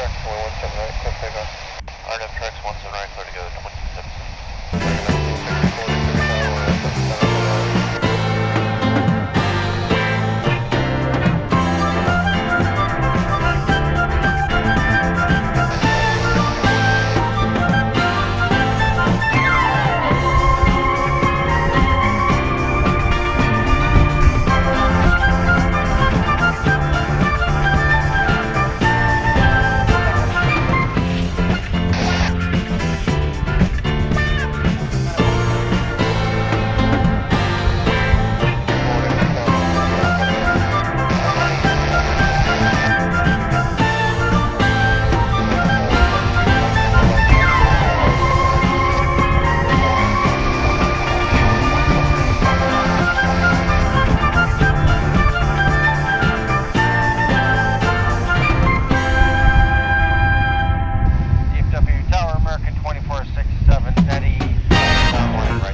track 117 right, clear takeoff. RNF tracks 17 right, clear to go 27. DFW Tower, American 2467, steady, downline right.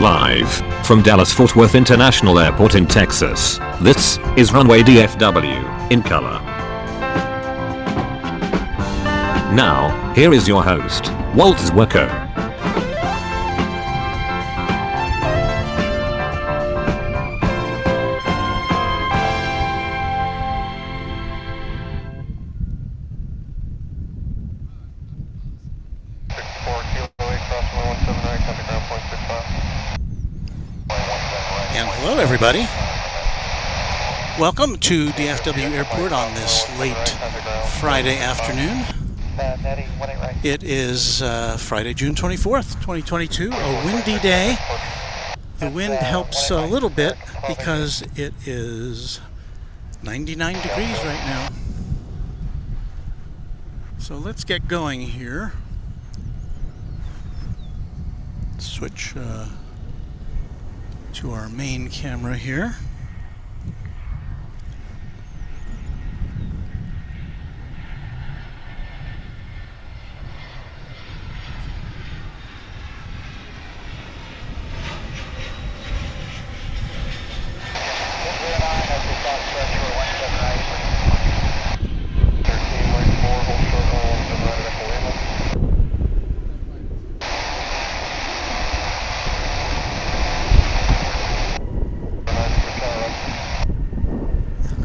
Live from Dallas-Fort Worth International Airport in Texas, this is Runway DFW, in color. Now, here is your host, Walt Zwerko. And hello everybody. Welcome to DFW Airport on this late Friday afternoon. It is Friday, June 24th, 2022, a windy day. The wind helps a little bit because it is 99 degrees right now. So let's get going here. Switch to our main camera here.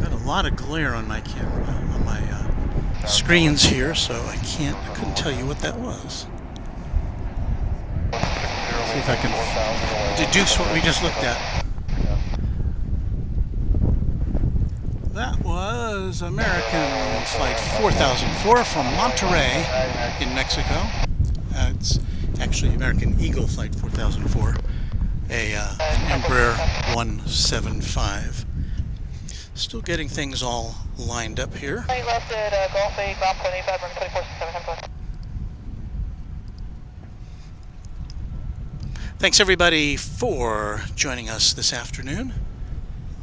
A lot of glare on my camera, on my screens here, so I couldn't tell you what that was. See if I can deduce what we just looked at. That was American Flight 4004 from Monterrey in Mexico. It's actually American Eagle Flight 4004, an Embraer 175. Still getting things all lined up here. Thanks everybody for joining us this afternoon.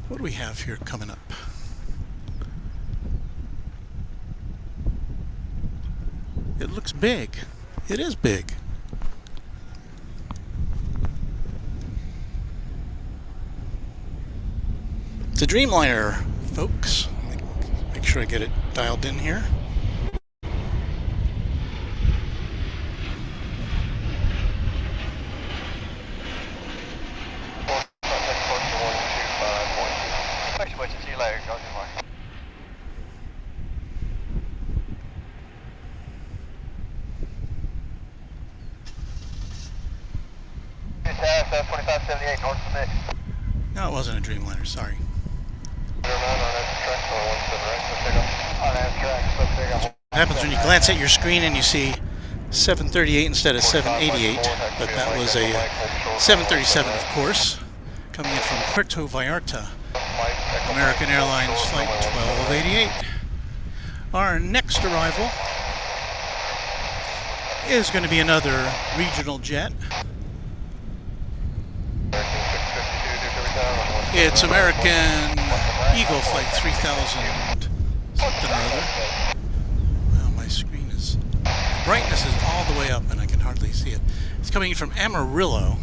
What do we have here coming up? It looks big. It is big. It's a Dreamliner, folks. Make sure I get it dialed in here. South 2578, north of the mix. No, it wasn't a Dreamliner, sorry. 09 on that track, 17 right, so takeoff. On that track, so takeoff. What happens when you glance at your screen and you see 738 instead of 788, but that was a 737, of course, coming in from Puerto Vallarta, American Airlines Flight 1288. Our next arrival is going to be another regional jet. It's American Eagle Flight 3000 something or other. Well, my screen is... the brightness is all the way up and I can hardly see it. It's coming in from Amarillo,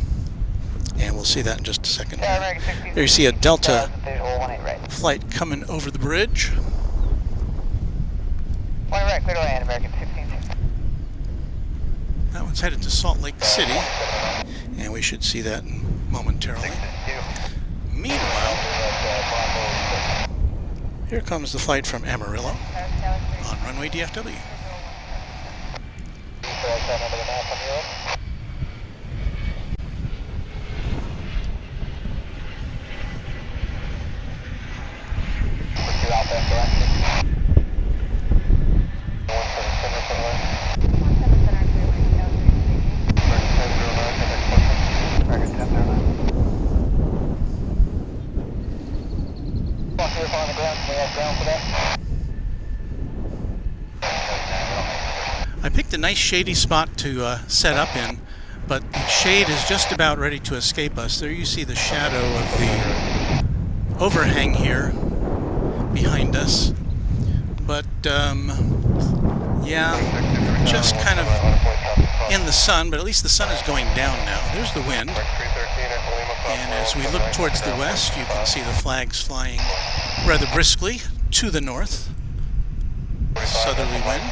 and we'll see that in just a second. There you see a Delta flight coming over the bridge. Right, clear to land, American 16. That one's headed to Salt Lake City, and we should see that momentarily. Meanwhile, here comes the flight from Amarillo on Runway DFW. I picked a nice shady spot to set up in, but the shade is just about ready to escape us. There you see the shadow of the overhang here behind us. But, yeah, just kind of in the sun, but at least the sun is going down now. There's the wind. And as we look towards the west, you can see the flags flying rather briskly to the north. Southerly wind.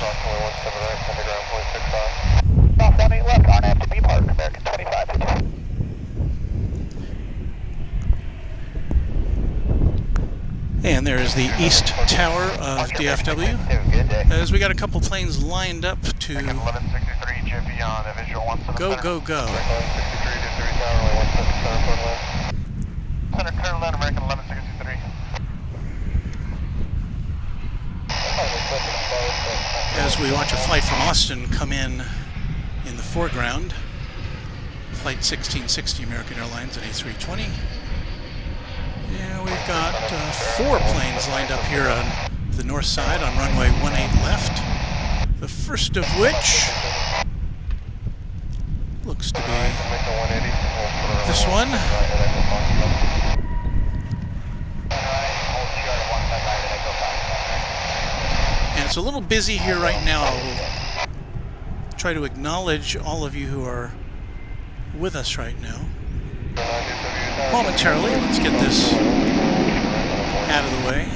And there is the east tower of DFW, as we got a couple planes lined up to go, go, go. American 1163. As we watch a flight from Austin come in the foreground, Flight 1660 American Airlines, an A320. Yeah, we've got 4 planes lined up here on the north side on runway 18 left. The first of which looks to be this one. And it's a little busy here right now. I will try to acknowledge all of you who are with us right now. Momentarily, let's get this out of the way.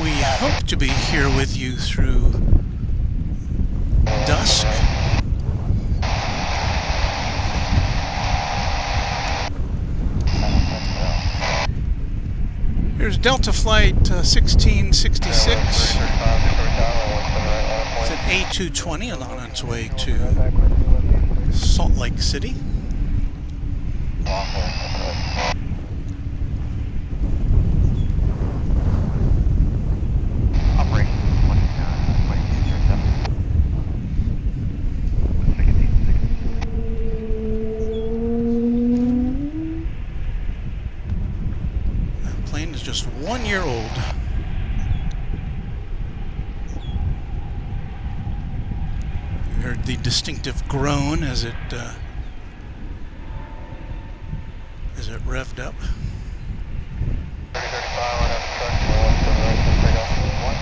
We hope to be here with you through Dusk. Here's Delta Flight 1666. It's an A220 on its way to Salt Lake City. Just 1 year old. You heard the distinctive groan as it Is it revved up? 3035 on that truck, 17 right, takeoff. 17 right,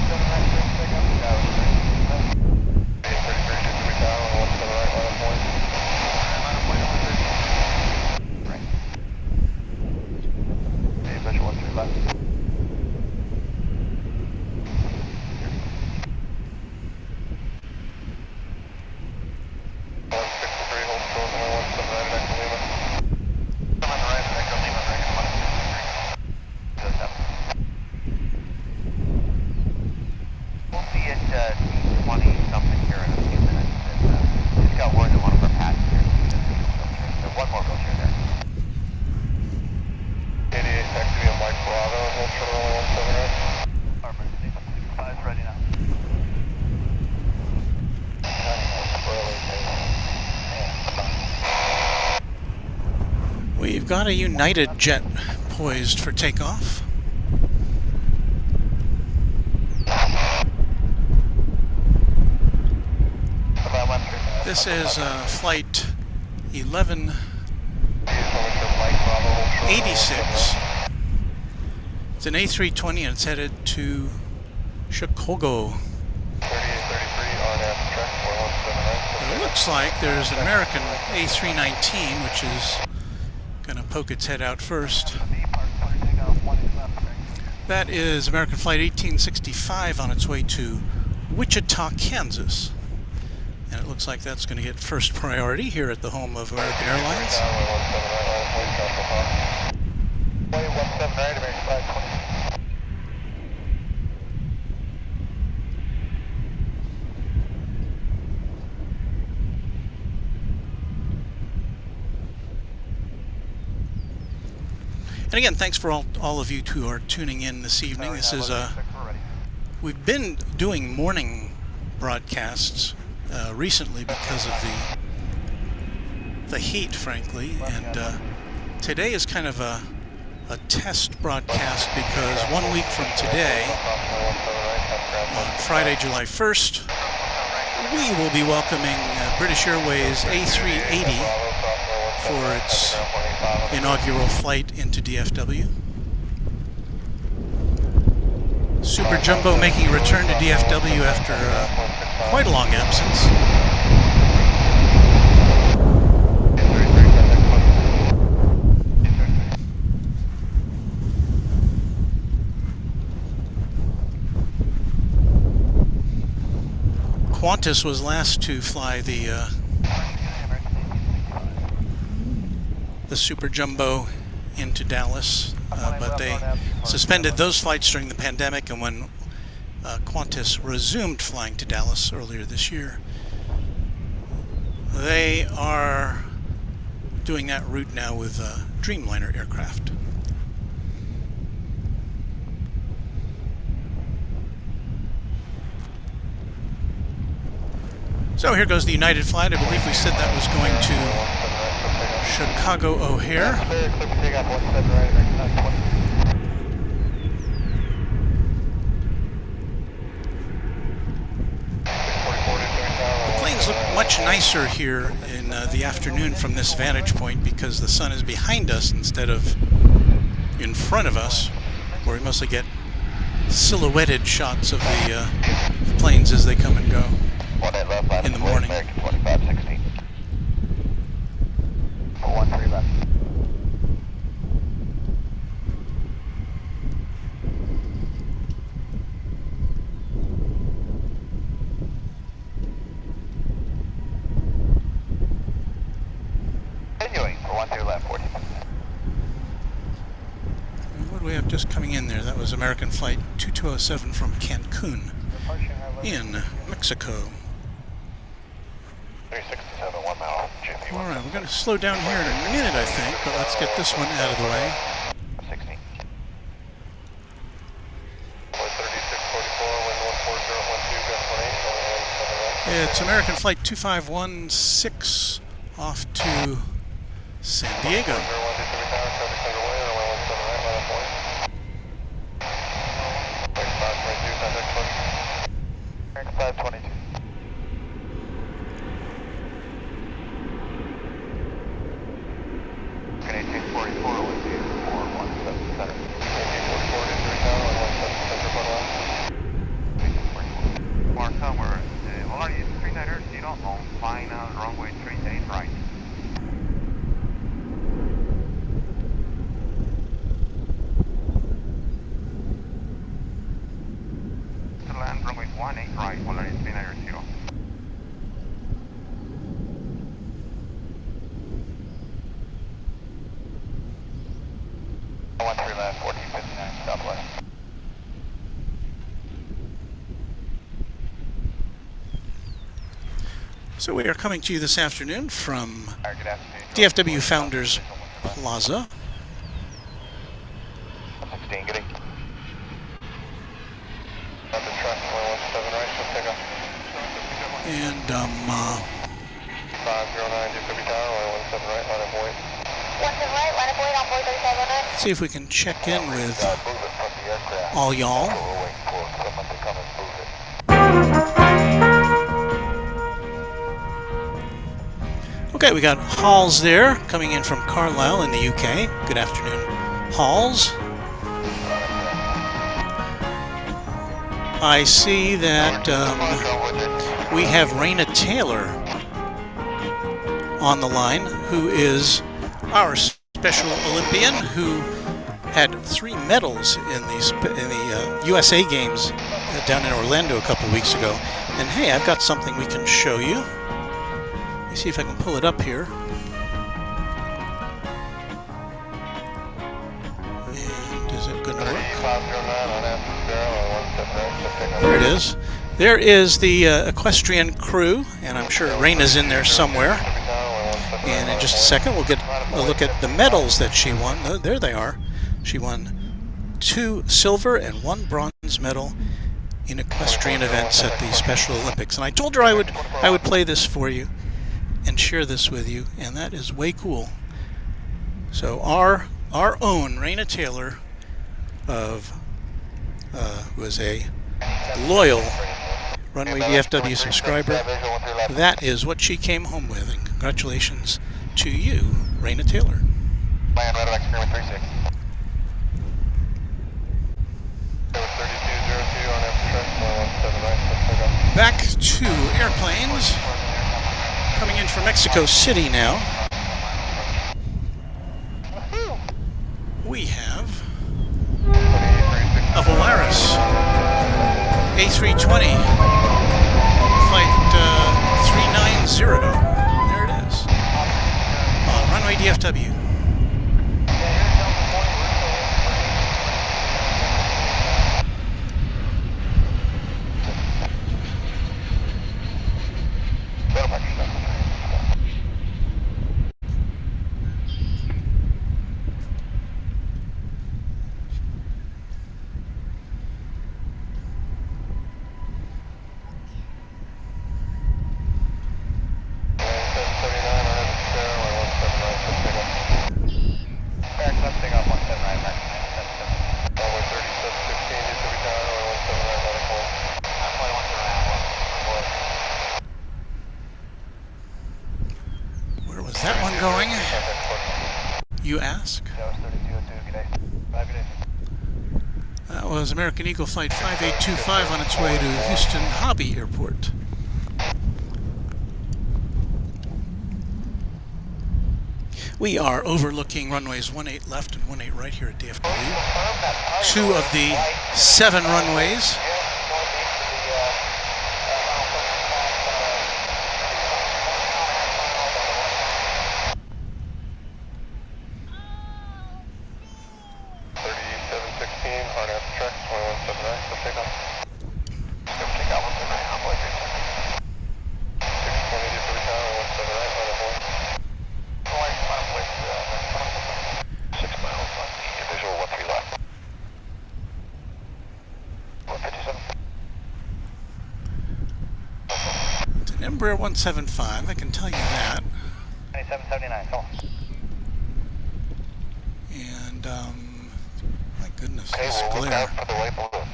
takeoff. Yeah, 33 just 3 tower, 17 right, line of point. Right. Okay, visual 13 left. 163, hold short, 17 right, next to Lima. 17 right, next to Lima, right, 163. We'll see at 20 something here in a few minutes. Just got word that one of our passengers needs a filter. There's one more filter there. 88 taxi on Mike Bravo, hold short, 17 right. Harbor, 65 ready now. We've got a United jet poised for takeoff. This is flight 1186. It's an A320 and it's headed to Chicago. 3833 RNAV track 417 right. It looks like there's an American A319, which is going to poke its head out first. That is American Flight 1865 on its way to Wichita, Kansas. And it looks like that's going to get first priority here at the home of American Airlines. And again, thanks for all of you who are tuning in this evening. This is we've been doing morning broadcasts recently because of the heat, frankly, and today is kind of a test broadcast because 1 week from today, on Friday, July 1st, we will be welcoming British Airways A380 for its inaugural flight into DFW. Super Jumbo making a return to DFW after quite a long absence. Qantas was last to fly the Super Jumbo into Dallas, but they suspended those flights during the pandemic, and when Qantas resumed flying to Dallas earlier this year, they are doing that route now with Dreamliner aircraft. So here goes the United flight. I believe we said that was going to Chicago O'Hare. The planes look much nicer here in the afternoon from this vantage point because the sun is behind us instead of in front of us, where we mostly get silhouetted shots of the planes as they come and go in the morning. 2516. 13 left. Continuing for 12 left, 14. What do we have just coming in there? That was American Flight 2207 from Cancun in Mexico. 367, 1 mile. All right, we're going to slow down here in a minute, I think, but let's get this one out of the way. 16. 3644, wind 14012, It's American Flight 2516 off to San Diego. 522. American 1844, 13 left, 1459 southwest. So we are coming to you this afternoon from Alright, good afternoon. DFW Founders Plaza. 16, good evening. Up the truck, 117 right, so take off. And 509 DFW Tower, 117 right, line of Boyd. 17 right, line of Boyd on Boyd 37. let's see if we can check in with Move it from the aircraft. all y'all. We're waiting for someone to come and move it. Okay, we got Halls there, coming in from Carlisle in the UK. Good afternoon, Halls. I see that we have Raina Taylor on the line, who is our Special Olympian who had 3 medals in the USA Games down in Orlando a couple weeks ago. And hey, I've got something we can show you. Let me see if I can pull it up here. And is it going to work? There it is. There is the equestrian crew, and I'm sure Raina's in there somewhere. And in just a second, we'll get a look at the medals that she won. Oh, there they are. She won 2 silver and 1 bronze medal in equestrian events at the Special Olympics. And I told her I would play this for you and share this with you, and that is way cool. So our own Raina Taylor, who is a loyal Runway DFW subscriber, that is what she came home with, and congratulations to you, Raina Taylor. Land right of experiment 36. 3202 on F-truck, 117 right, Back to airplanes, coming in from Mexico City now. We have a Volaris A320 flight 390. There it is on Runway DFW. That one going, you ask? That was American Eagle Flight 5825 on its way to Houston Hobby Airport. We are overlooking runways 18 left and 18 right here at DFW. 2 of the 7 runways. Embraer 175, I can tell you that. 2779, come on. And, my goodness, this glare.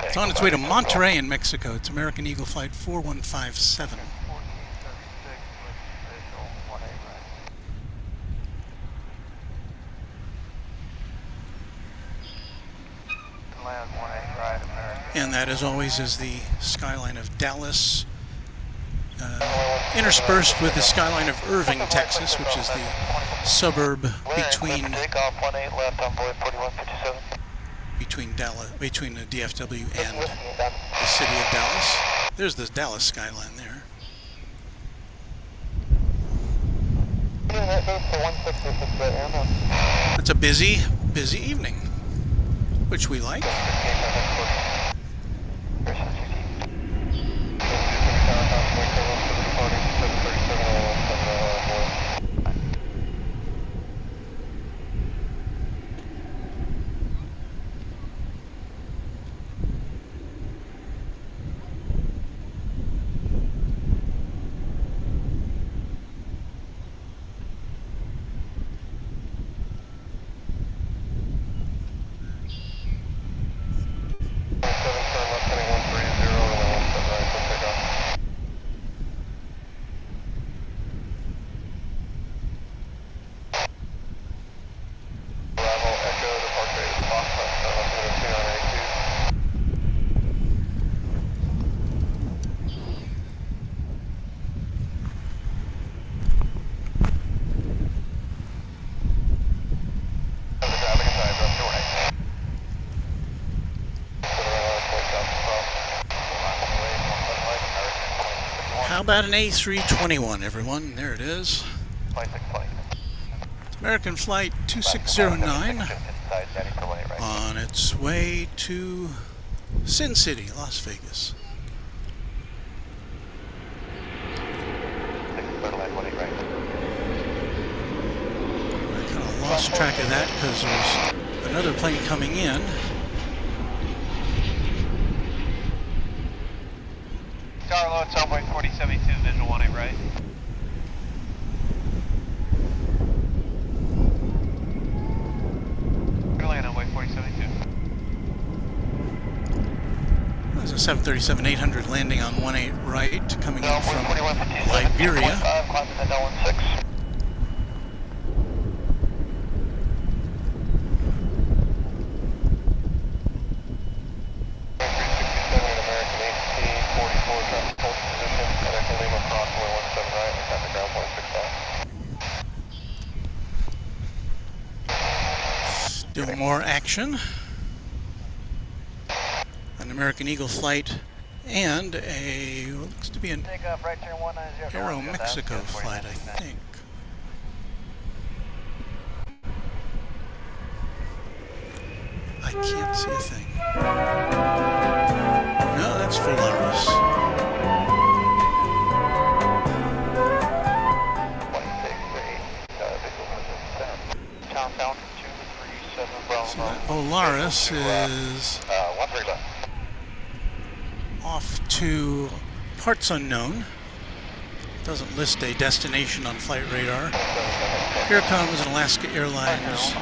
It's on its way to Monterrey in Mexico. It's American Eagle Flight 4157. And that, as always, is the skyline of Dallas, interspersed with the skyline of Irving, Texas, which is the suburb between between the DFW and the city of Dallas. There's the Dallas skyline there. It's a busy evening. which we like. How about an A321, everyone? There it is. It's American Flight 2609 on its way to Sin City, Las Vegas. I kind of lost track of that because there's another plane coming in. Charlotte, Subway 4072, visual 18 right. We're landing on way 4072. There's a 737-800 landing on 18 right, coming in from Liberia. Climbing to Melon 6. Still more action. An American Eagle flight and a, what looks to be an Aero Mexico flight, I think. I can't see a thing. No, that's Volaris. So that Volaris is off to parts unknown. Doesn't list a destination on flight radar. Here comes an Alaska Airlines.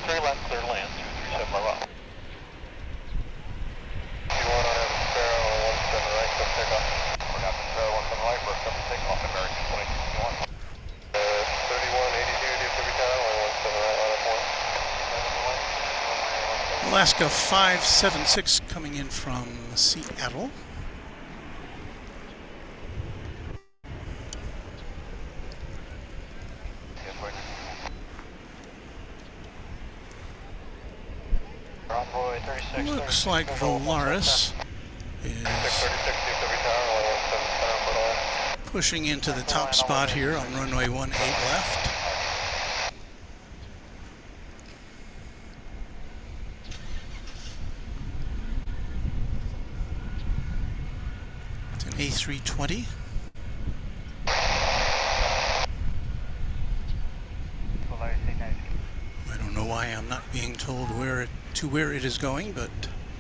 Clear left, clear land, 237 by well. We're got the Sparrow 17 right, we're coming to takeoff, American 2221. 3182 DFW Tower, 17 right, line of point. Alaska 576 coming in from Seattle. Looks like Volaris is pushing into the top spot here on runway 18 left. It's an A320. I don't know why I'm not being told where it is going, but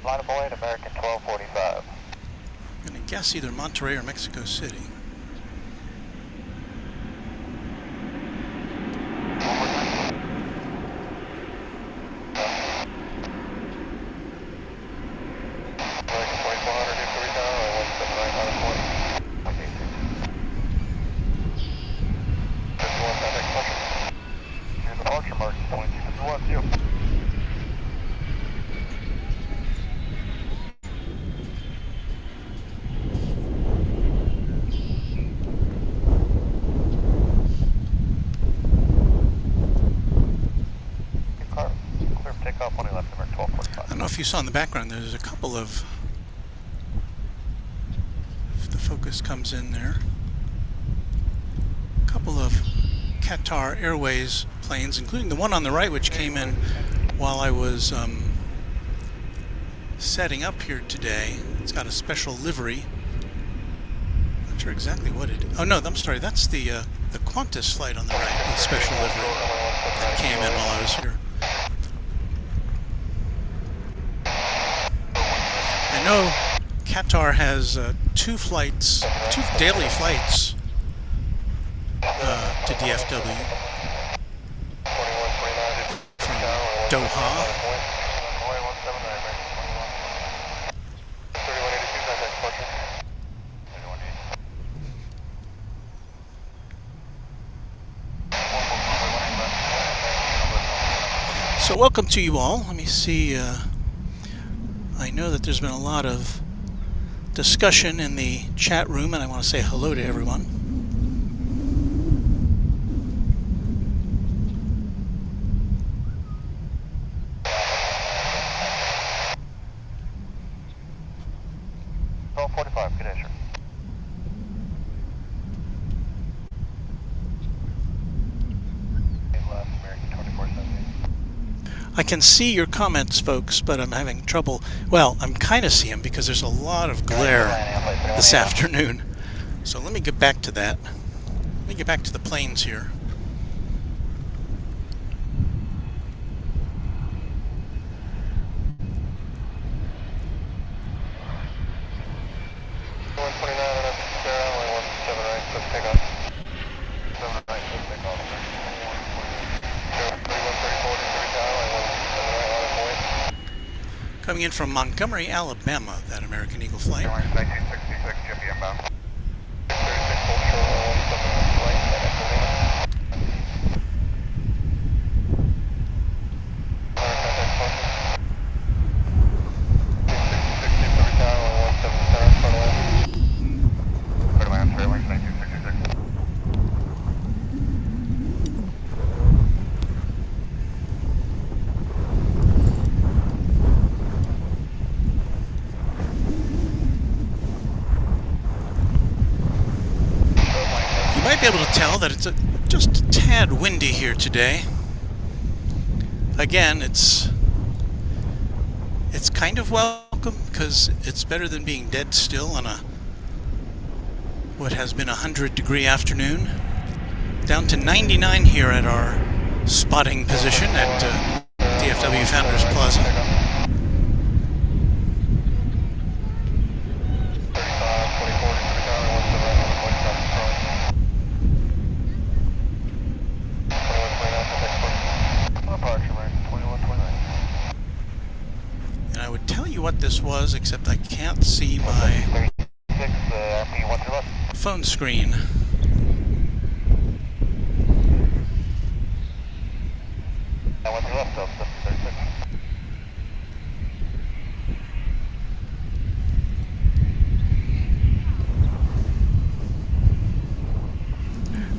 Line of point, American 1245. I'm going to guess either Monterey or Mexico City. You saw in the background there's a couple of, if the focus comes in there, a couple of Qatar Airways planes, including the one on the right, which came in while I was setting up here today. It's got a special livery. Not sure exactly what it is. Oh no, I'm sorry, that's the Qantas flight on the right, the special livery that came in while I was here. I know Qatar has two daily flights to DFW from Doha. So welcome to you all. Let me see. I know that there's been a lot of discussion in the chat room, and I want to say hello to everyone. I can see your comments, folks, but I'm having trouble. Well, I'm kind of seeing them because there's a lot of glare this afternoon. So let me get back to that. Let me get back to the planes here. Coming in from Montgomery, Alabama, that American Eagle flight. 1966, Jiffy inbound. Be able to tell that it's just a tad windy here today. Again, it's kind of welcome because it's better than being dead still on what has been 100-degree afternoon. Down to 99 here at our spotting position at DFW Founders Plaza. What this was, except I can't see my phone screen.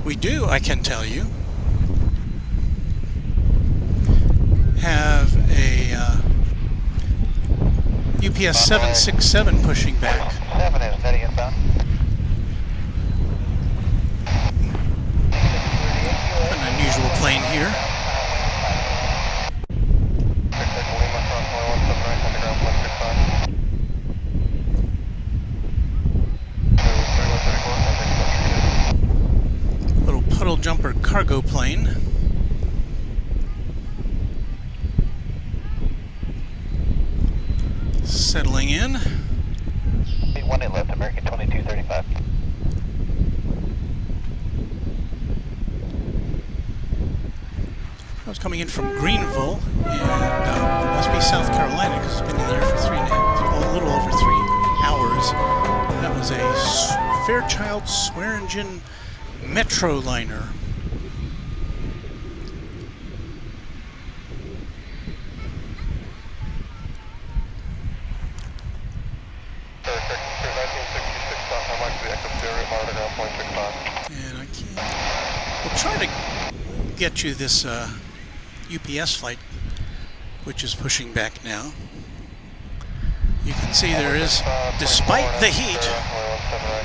We do, I can tell you, have a UPS 767 pushing back. 7 is steady inbound. An unusual plane here. Little puddle jumper cargo plane. Settling in. 18 left, American 2235. I was coming in from Greenville, and it must be South Carolina because it's been in the air for a little over 3 hours. That was a Fairchild Swearingen Metroliner. And I can't. We'll try to get you this UPS flight, which is pushing back now. You can see there is, despite the heat,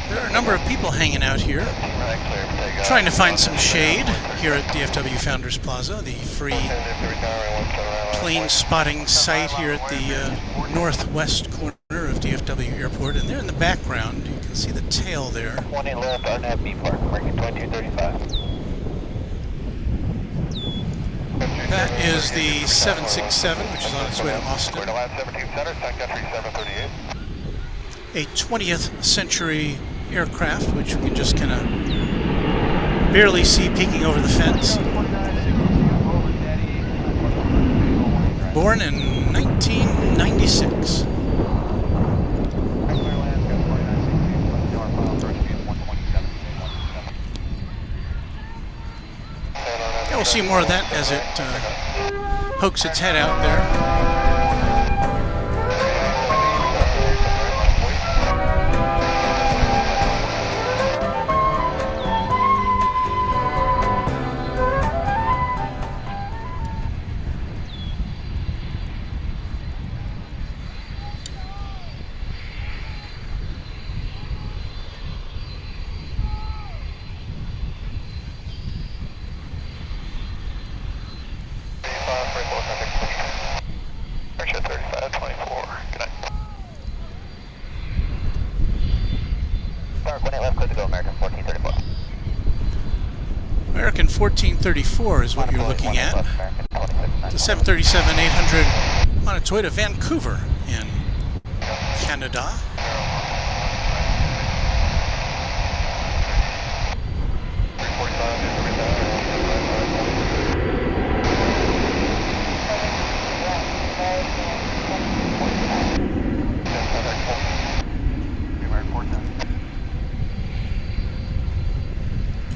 there are a number of people hanging out here, trying to find some shade here at DFW Founders Plaza, the free plane spotting site here at the northwest corner of DFW Airport. And there in the background, you can see the tail there. 20 left, Arnett B Park, American 2235. That is the 767, which is on its way to Austin. A 20th century aircraft, which we can just kind of barely see peeking over the fence. Born in 1996. We'll see more of that as it pokes its head out there. American 1434 is what you're looking at. The 737-800 on its way to Vancouver in Canada.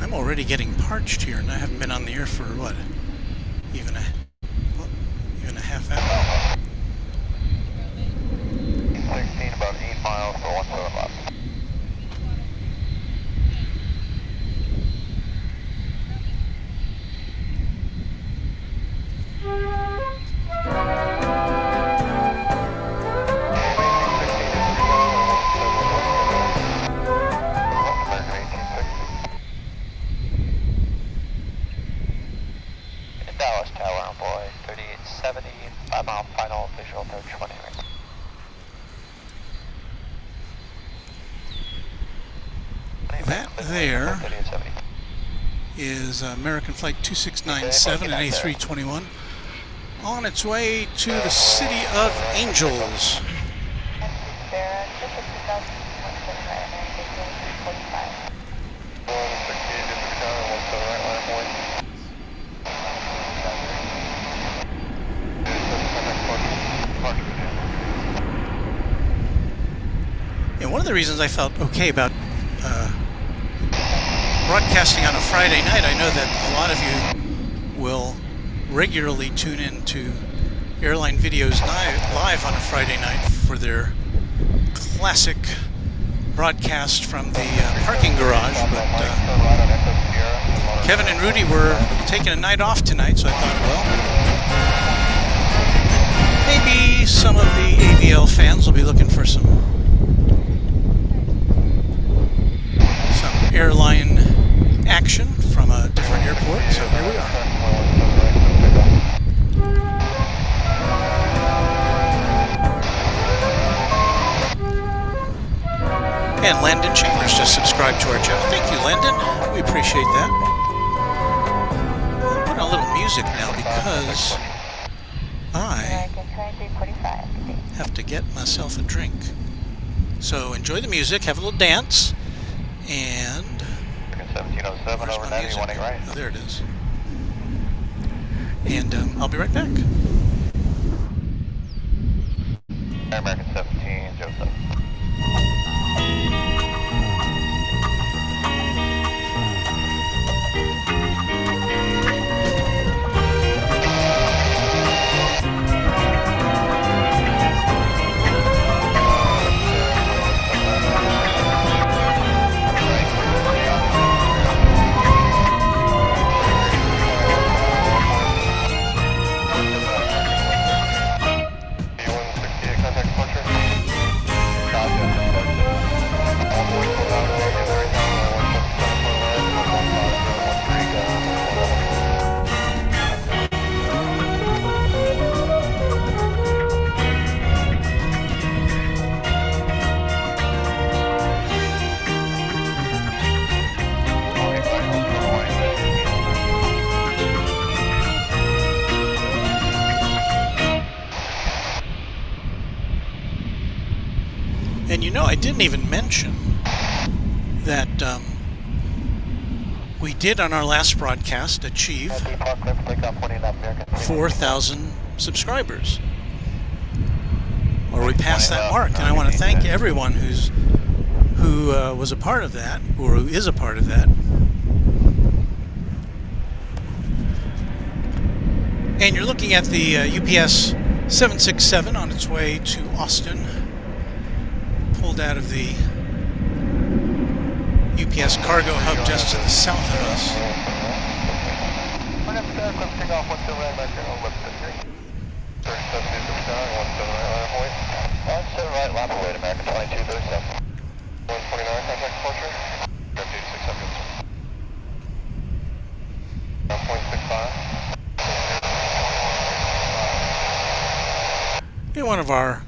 I'm already getting parched here, and I haven't been on the air for what, even a half hour. 16, about 8 miles for 17 left. Dallas Tower on board, 3870, 5 mile final visual approach 20 rings. That there is American Flight 2697 and A321 on its way to the City of Angels. And one of the reasons I felt okay about broadcasting on a Friday night, I know that a lot of you will regularly tune in to Airline Videos live on a Friday night for their classic broadcast from the parking garage. But Kevin and Rudy were taking a night off tonight, so I thought, well, maybe some of the AVL fans will be looking for some airline action from a different airport, so here we are. And Landon Chambers just subscribed to our channel. Thank you, Landon. We appreciate that. I'll put on a little music now because I have to get myself a drink. So enjoy the music, have a little dance, and 1707 over 91 right. Oh, there it is. And I'll be right back. American 17, Joseph. And you know, I didn't even mention that we did on our last broadcast achieve 4,000 subscribers. Or we passed that mark, and I want to thank everyone who was a part of that, or who is a part of that. And you're looking at the UPS 767 on its way to Austin, pulled out of the UPS cargo hub just to the south of us. And one of our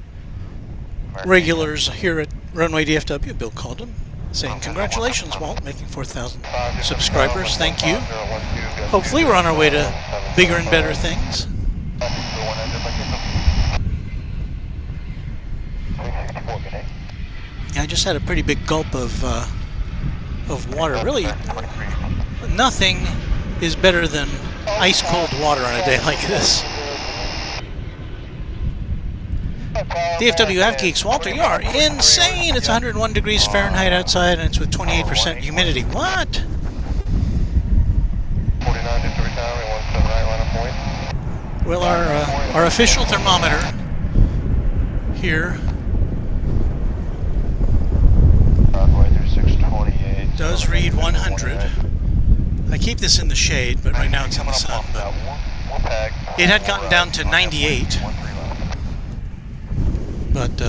regulars here at Runway DFW, Bill called him, saying, "Congratulations, Walt, making 4,000 subscribers. Thank you. Hopefully we're on our way to bigger and better things." I just had a pretty big gulp of water. Really, nothing is better than ice cold water on a day like this. DFW Avgeeks, Walter, you are insane. It's 101 degrees Fahrenheit outside and it's with 28% humidity. What? Well, our official thermometer here does read 100. I keep this in the shade, but right now it's in the sun. But it had gotten down to 98. But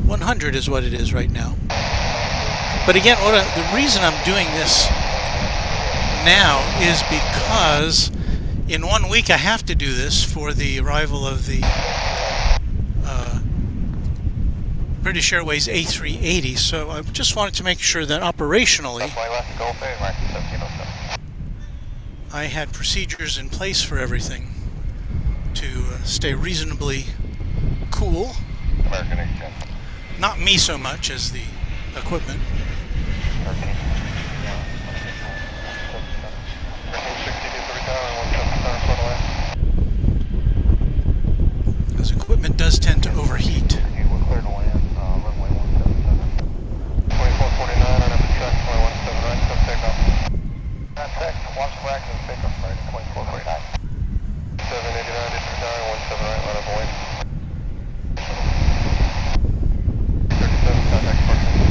100 is what it is right now. But again, the reason I'm doing this now is because in 1 week I have to do this for the arrival of the British Airways A380. So I just wanted to make sure that operationally I had procedures in place for everything to stay reasonably cool. Not me so much as the equipment. Because equipment does tend to overheat.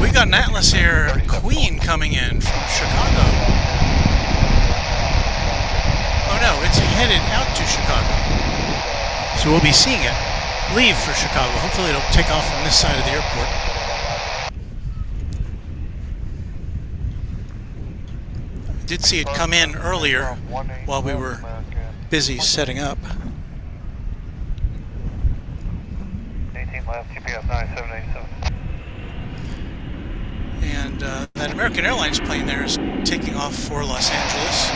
We got an Atlas Air Queen coming in from Chicago. Oh no, it's headed out to Chicago. So we'll be seeing it leave for Chicago. Hopefully it'll take off from this side of the airport. I did see it come in earlier while we were busy setting up. 18 left, GPS 9787. And that American Airlines plane there is taking off for Los Angeles.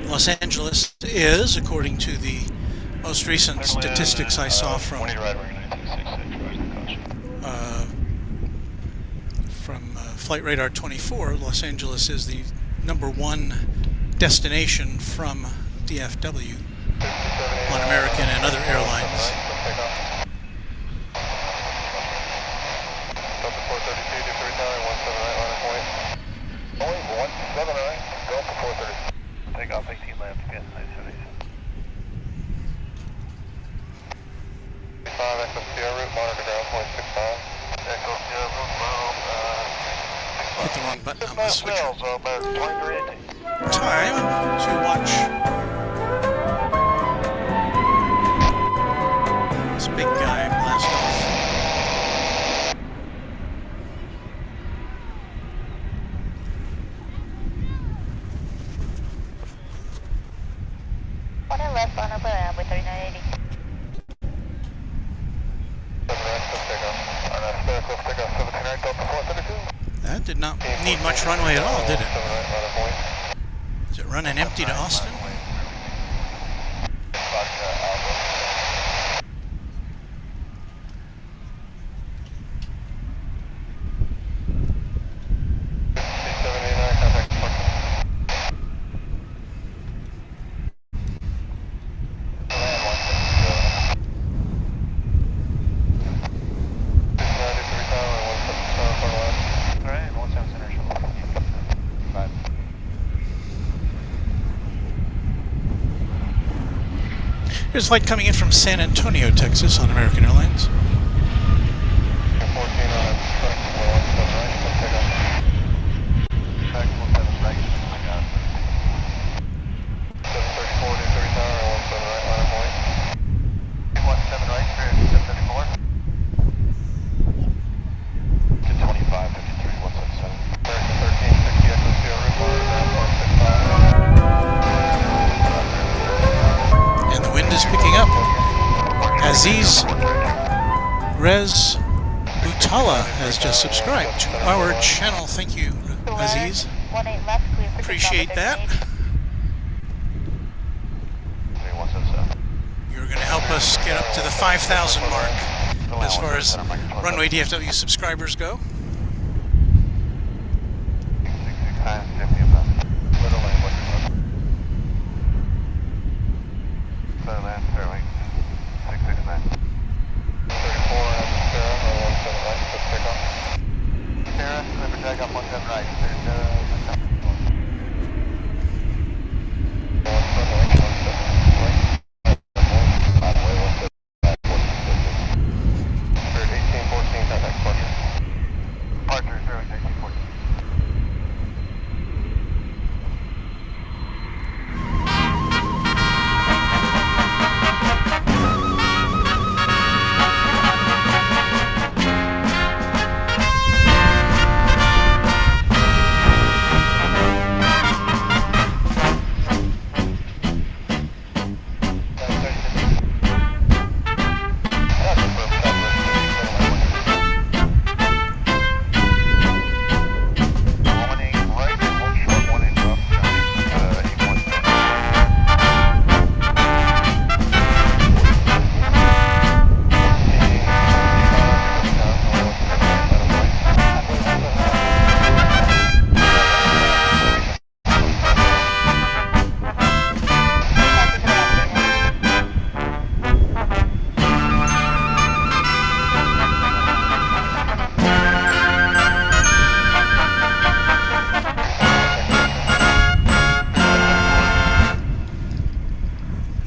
Los Angeles is, according to the most recent statistics I saw from Flight Radar 24, Los Angeles is the #1 destination from DFW on American and other airlines. Takeoff 18 left, yes, 977. 5 Echo Sierra route, monitor ground point 65. Echo Sierra route, Hit the wrong button on the switcher. Time to watch this big guy blast off. Left on over runway 3980. That did not need much runway at all, did it? Is it running empty to Austin? Here's a flight coming in from San Antonio, Texas on American Airlines. Rez Butala has just subscribed to our channel. Thank you, Aziz. Appreciate that. You're going to help us get up to the 5,000 mark as far as Runway DFW subscribers go.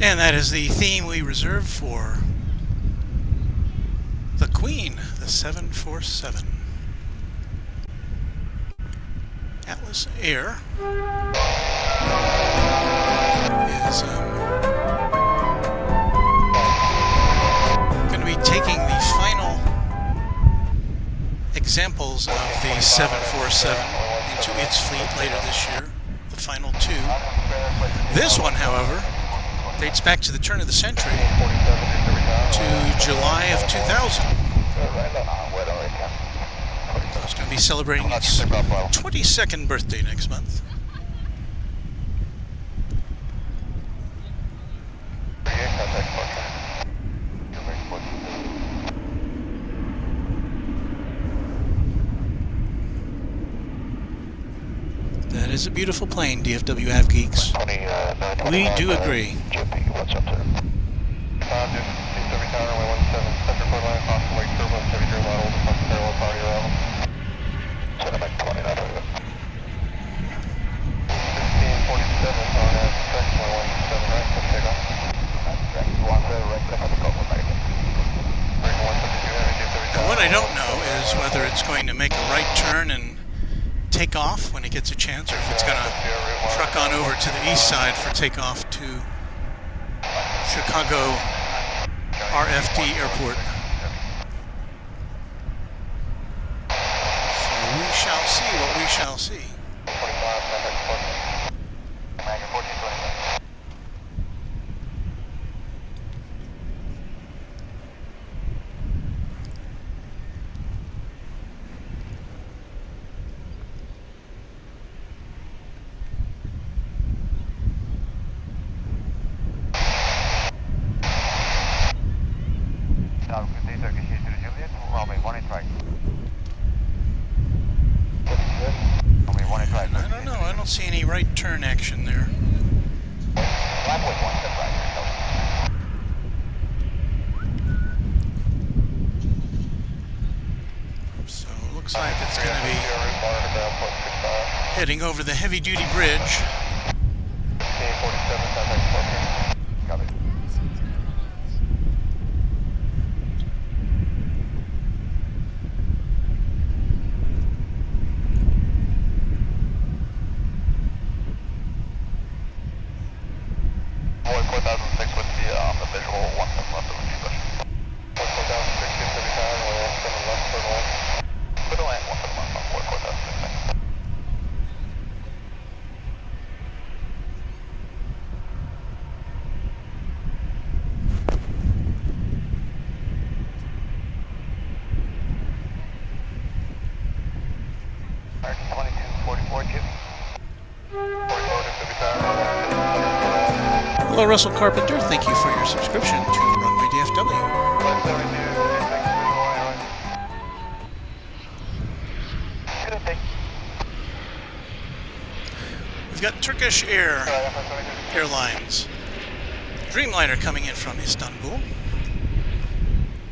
And that is the theme we reserve for the Queen, the 747. Atlas Air is going to be taking the final examples of the 747 into its fleet later this year, the final two. This one, however, dates back to the turn of the century, to July of 2000. It's going to be celebrating its 22nd birthday next month. That is a beautiful plane, DFW Av Geeks. We do agree. What I don't know is whether it's going to make a right turn and take off when it gets a chance, or if it's going to truck on over to the east side for takeoff to Chicago RFD Airport. So we shall see what we shall see. I don't know, I don't see any right turn action there. So it looks like it's going to be heading over the heavy-duty bridge. 6 with the visual, 17 left of the push. Let's go down 60, 30 tower, runway 17 left, for the land. For the land, 17 left on board, Cortez, 6. American 2244, Jimmy. 44 to tower. Hello, Russell Carpenter. Thank you for your subscription to Runway DFW. 172, good thing. We've got Turkish Airlines Dreamliner coming in from Istanbul.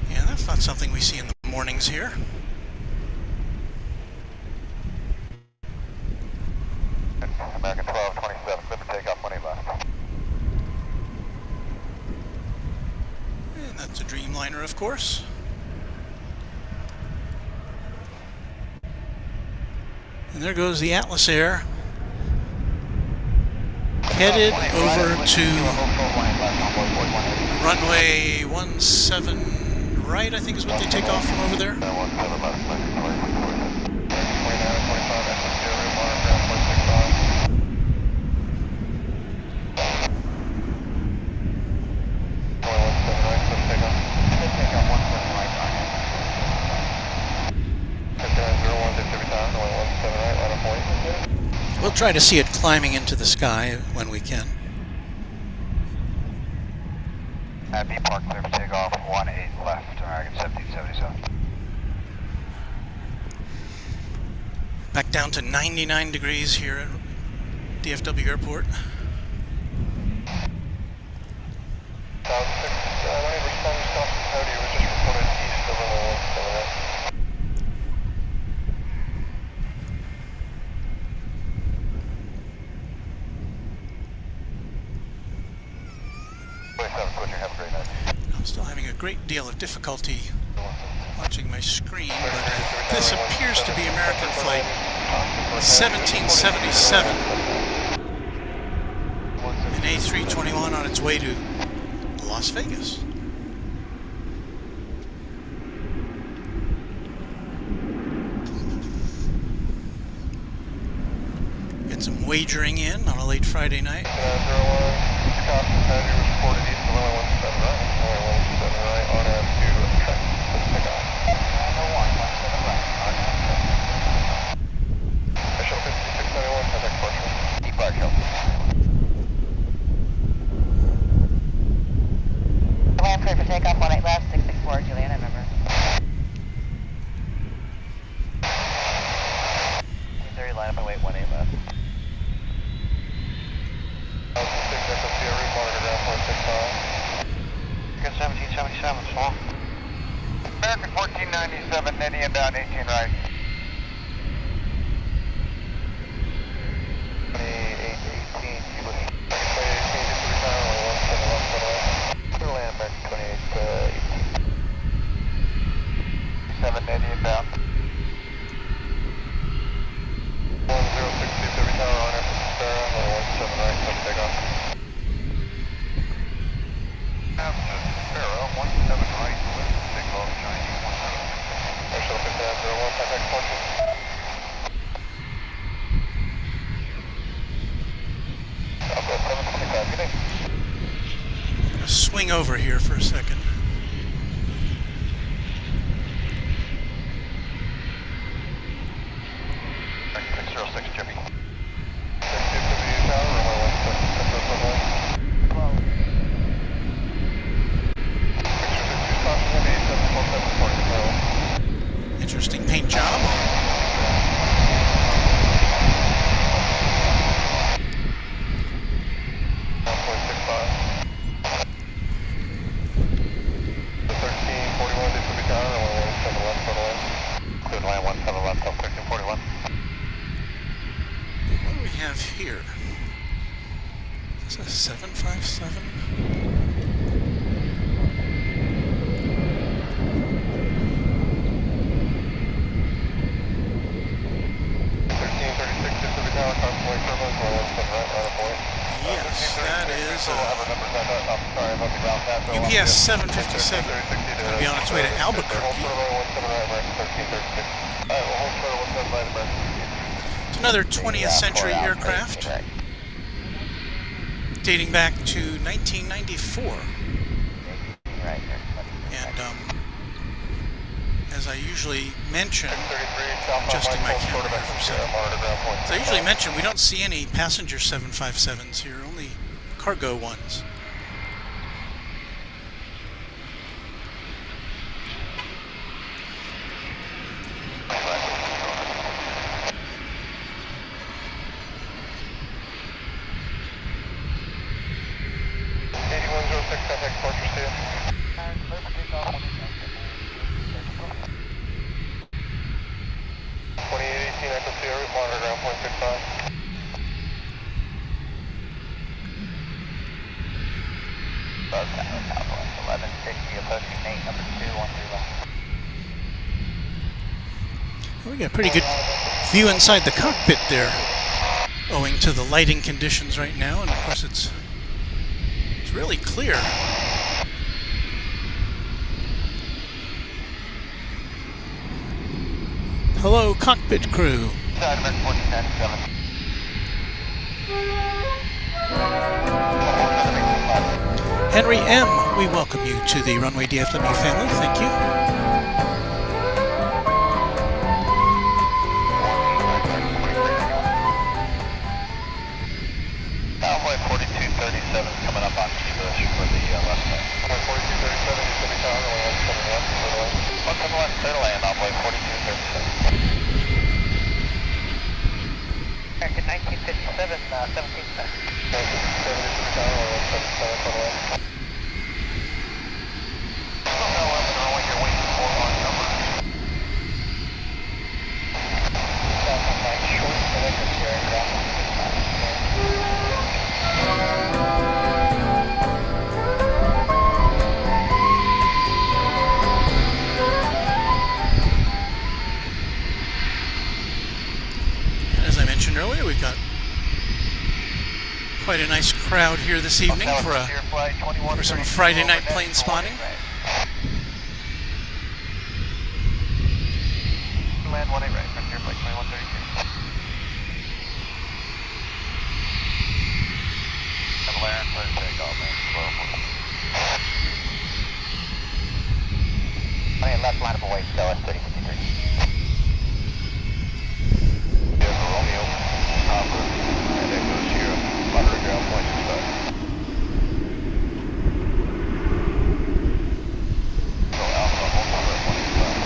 Yeah, that's not something we see in the mornings here. American 1227, clear for takeoff, 18 left. And that's a Dreamliner, of course. And there goes the Atlas Air, headed over to runway 17 right, I think is what they take off from over there. We'll try to see it climbing into the sky when we can. At B Park, clear for takeoff, 18 left, American 1777. Back down to 99 degrees here at DFW Airport. I'm still having a great deal of difficulty watching my screen, but this appears to be American flight 1777, an A321 on its way to Las Vegas. Get some wagering in on a late Friday night. Land clear for takeoff, 18 left, 664, Juliana, remember. 230, line up and wait, 18 left. 1777, small. American 1497, Indian down 18 right. 2818, English. 2818, just to be down, 17 left, clear land, American 2818. 7 Indian down. 1060, Civic Tower, on air from Sparrow, 17 right, clear takeoff. Sparrow, 17 right, with takeoff, Chinese 17. Airship 5901, contact fortune. Southwest 725, good day. I'm going to swing over here for a second. American 606, Jimmy. 660 Tower, runway 17, runway. 12. Interesting paint job. What do we have here? Is that a 757? Tower, convoy Yes, that is UPS 757. Going to be on its way to Albuquerque. It's another 20th century aircraft dating back to 1994. And as I usually mention, adjusting my camera here for a second. As I usually mention, we don't see any passenger 757s here, only cargo ones. We got a pretty good view inside the cockpit there, owing to the lighting conditions right now, and of course it's really clear. Hello, cockpit crew. Henry M., we welcome you to the Runway DFW family. Thank you. Runway 4237 coming up on Bush for the left side. Runway 4237, you should be calling runway 171, clear to land. 171, clear to land, runway 4237. American 1957, 17 seconds. 1957, you should be calling runway 177, clear to land. Still no limit on what you're waiting for on number. South on my short selected aircraft. As I mentioned earlier, we've got quite a nice crowd here this evening for some Friday night plane spotting. Land 18 right, frontier flight 2132. Double air, clear to take off, man. Okay, left line of away, Stella 3053. Yeah, Romeo, Alpha, and Echo Sierra, moderate ground point 65. So Alpha, hold on at 185.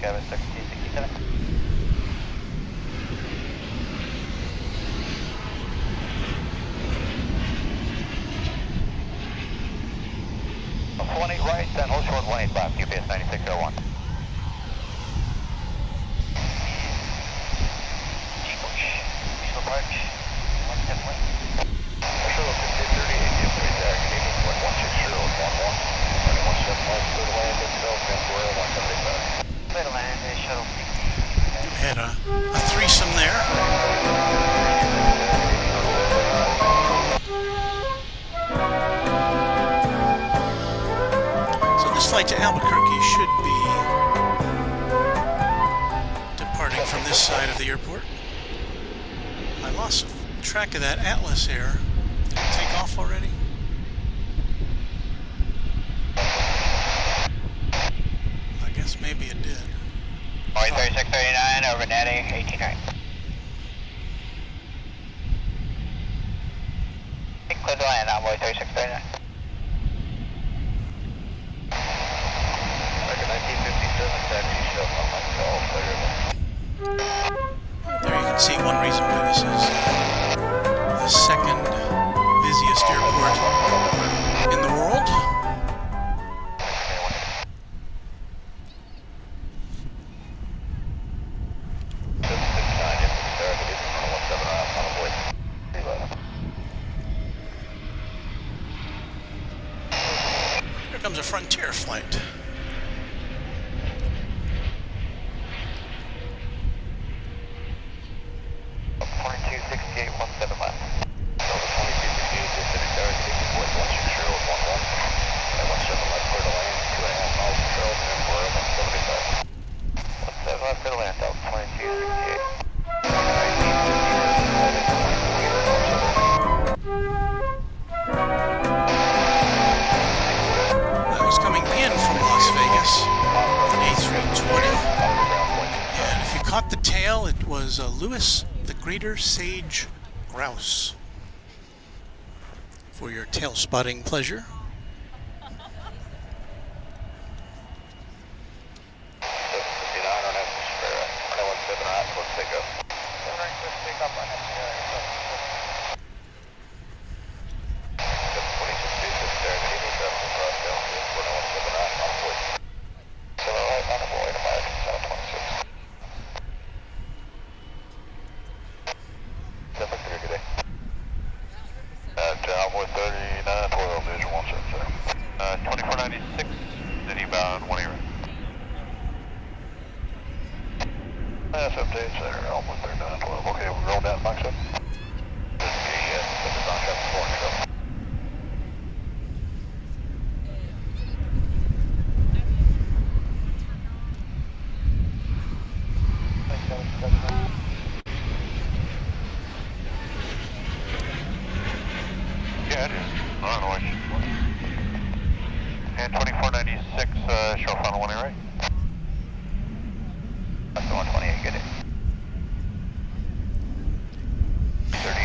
Cabin 1667. One eight right, then hold short 185, UPS 9601. G-push. Diesel approach. 110 left. Marshall 5830, ATM 3 tag, 18.160, 11, 2175, clear to land, itself, Vancouver 175. Clear to land, shuttle 60. We had a threesome there. This flight to Albuquerque should be departing from this side of the airport. I lost track of that Atlas Air. Did it take off already? I guess maybe it did. 3639, over Natty, 18 right. Clear to land, envoy 3639. American 1957, taxi, shell, on my call, clear. There you can see one reason why this is the second busiest airport in the world. Here comes a Frontier flight. caught the tail. It was Lewis the Greater Sage Grouse. For your tail spotting pleasure. 759 on that spare. Runway 17 right, let's take off. 7 right, let's take off on that spare. 726 feet, just there. They need to cross down to runway 7 right, on board. 7 right, on board, American 726. 7 good day. Downward 39, 12, visual 177. 2496, city bound 1 right. That's updates there, almost 39, 12. Okay, we'll roll down, Mike 7. This is the contract before we go. Yeah, it is. I don't know what you want. And 2496, show final 1 right. That's the 128, get it.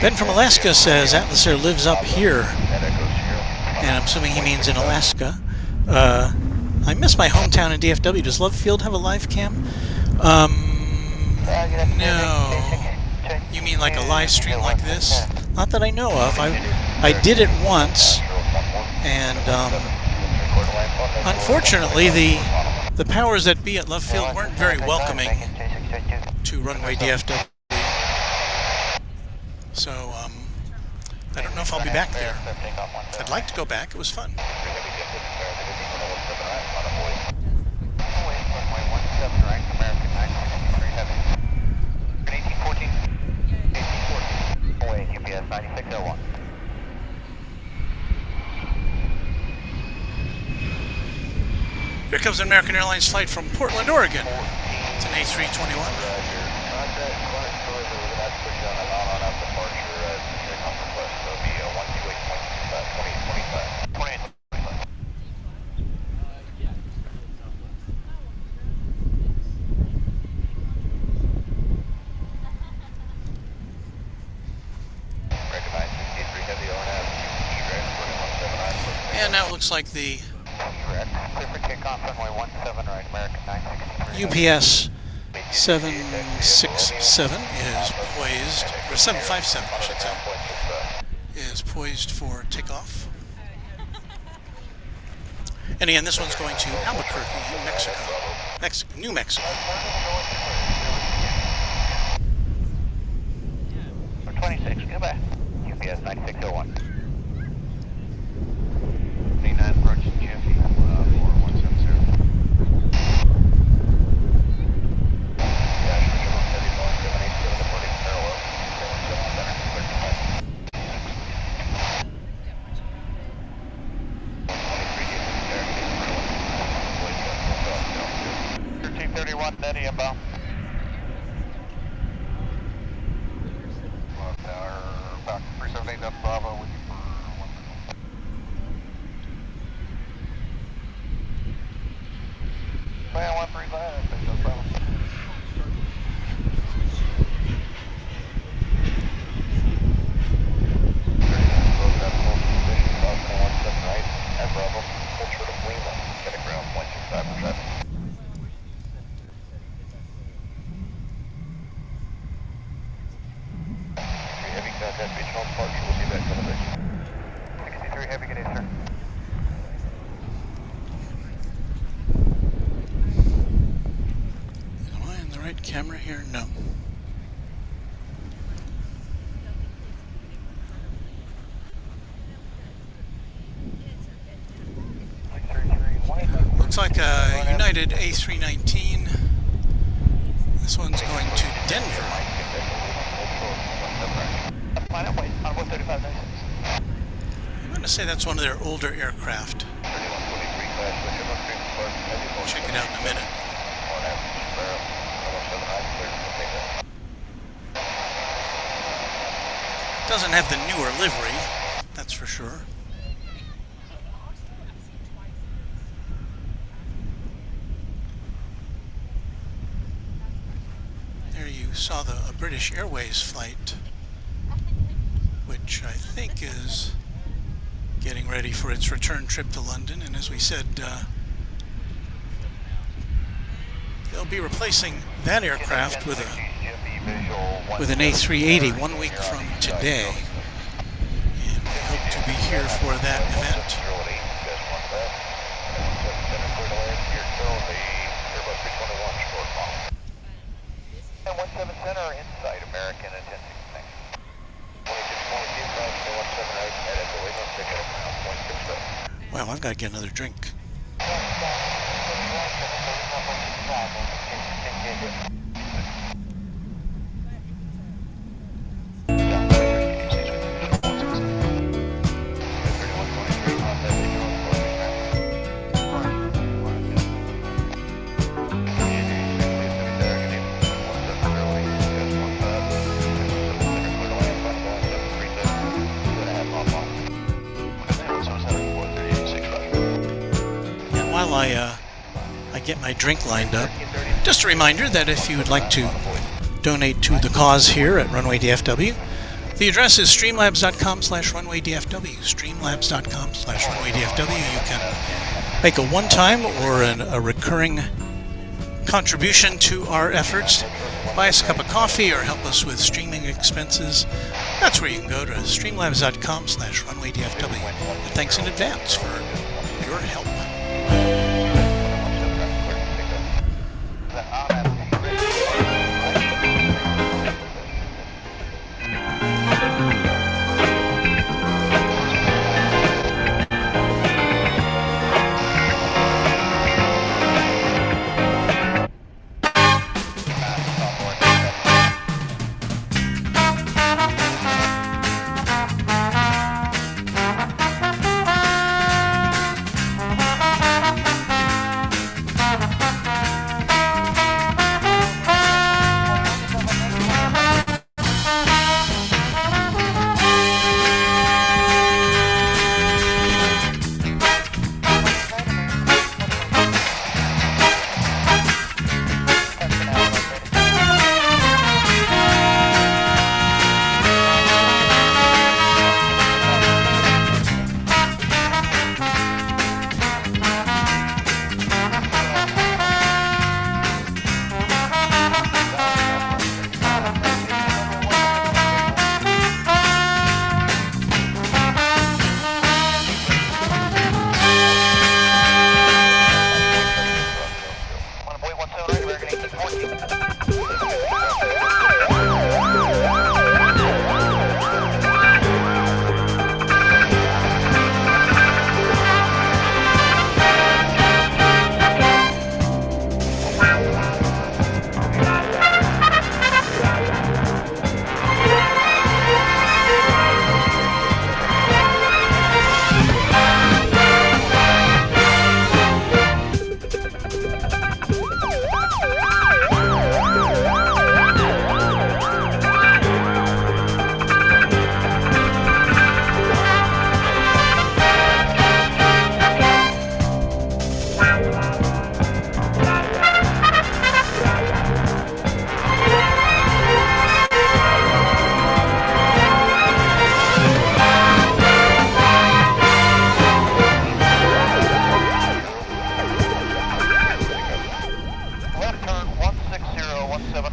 Ben from Alaska says Atlas Air lives up here. And I'm assuming he means in Alaska. I miss my hometown in DFW. Does Love Field have a live cam? No. You mean like a live stream like this? Not that I know of. I did it once, and unfortunately the powers that be at Love Field weren't very welcoming to Runway DFW. So I don't know if I'll be back there. I'd like to go back. It was fun. Here comes an American Airlines flight from Portland, Oregon. It's an A321. And now it looks like the UPS 767 is poised, or 757 I should say, is poised for takeoff. And again, this one's going to Albuquerque, New Mexico. 26, goodbye. UPS 9601. 29 approaching Jiffy, 4170. Netty inbound. About 378 up Bravo with you for 1 minute. Well, 135, I think that's Bravo. Right, at Bravo, full short of Lima, get a ground 125 for traffic. That beach home park, we'll see that coming 63 heavy, good day, sir. Am I in the right camera here? No. Looks like a United A319. This one's going to Denver. I'm going to say that's one of their older aircraft. Check it out in a minute. Doesn't have the newer livery, that's for sure. saw a British Airways flight, which I think is getting ready for its return trip to London. And as we said, they'll be replacing that aircraft with an A380 1 week from today. And we hope to be here for that event. And 17 center inside American attending. Well, I've got to get another drink. While I get my drink lined up, just a reminder that if you would like to donate to the cause here at Runway DFW, the address is streamlabs.com/runwaydfw. Streamlabs.com/runwaydfw. You can make a one-time or a recurring contribution to our efforts. Buy us a cup of coffee or help us with streaming expenses. That's where you can go, to streamlabs.com/runwaydfw. And thanks in advance for your help.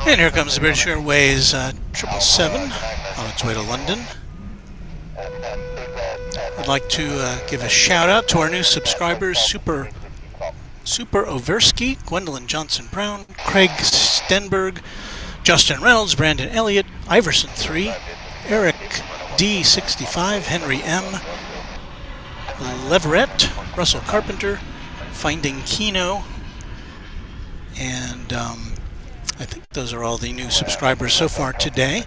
And here comes the British Airways 777 on its way to London. I'd like to give a shout out to our new subscribers, Super Oversky, Gwendolyn Johnson Brown, Craig Stenberg, Justin Reynolds, Brandon Elliott, Iverson 3, Eric D65, Henry M, Leverett, Russell Carpenter, Finding Kino, and I think those are all the new subscribers so far today.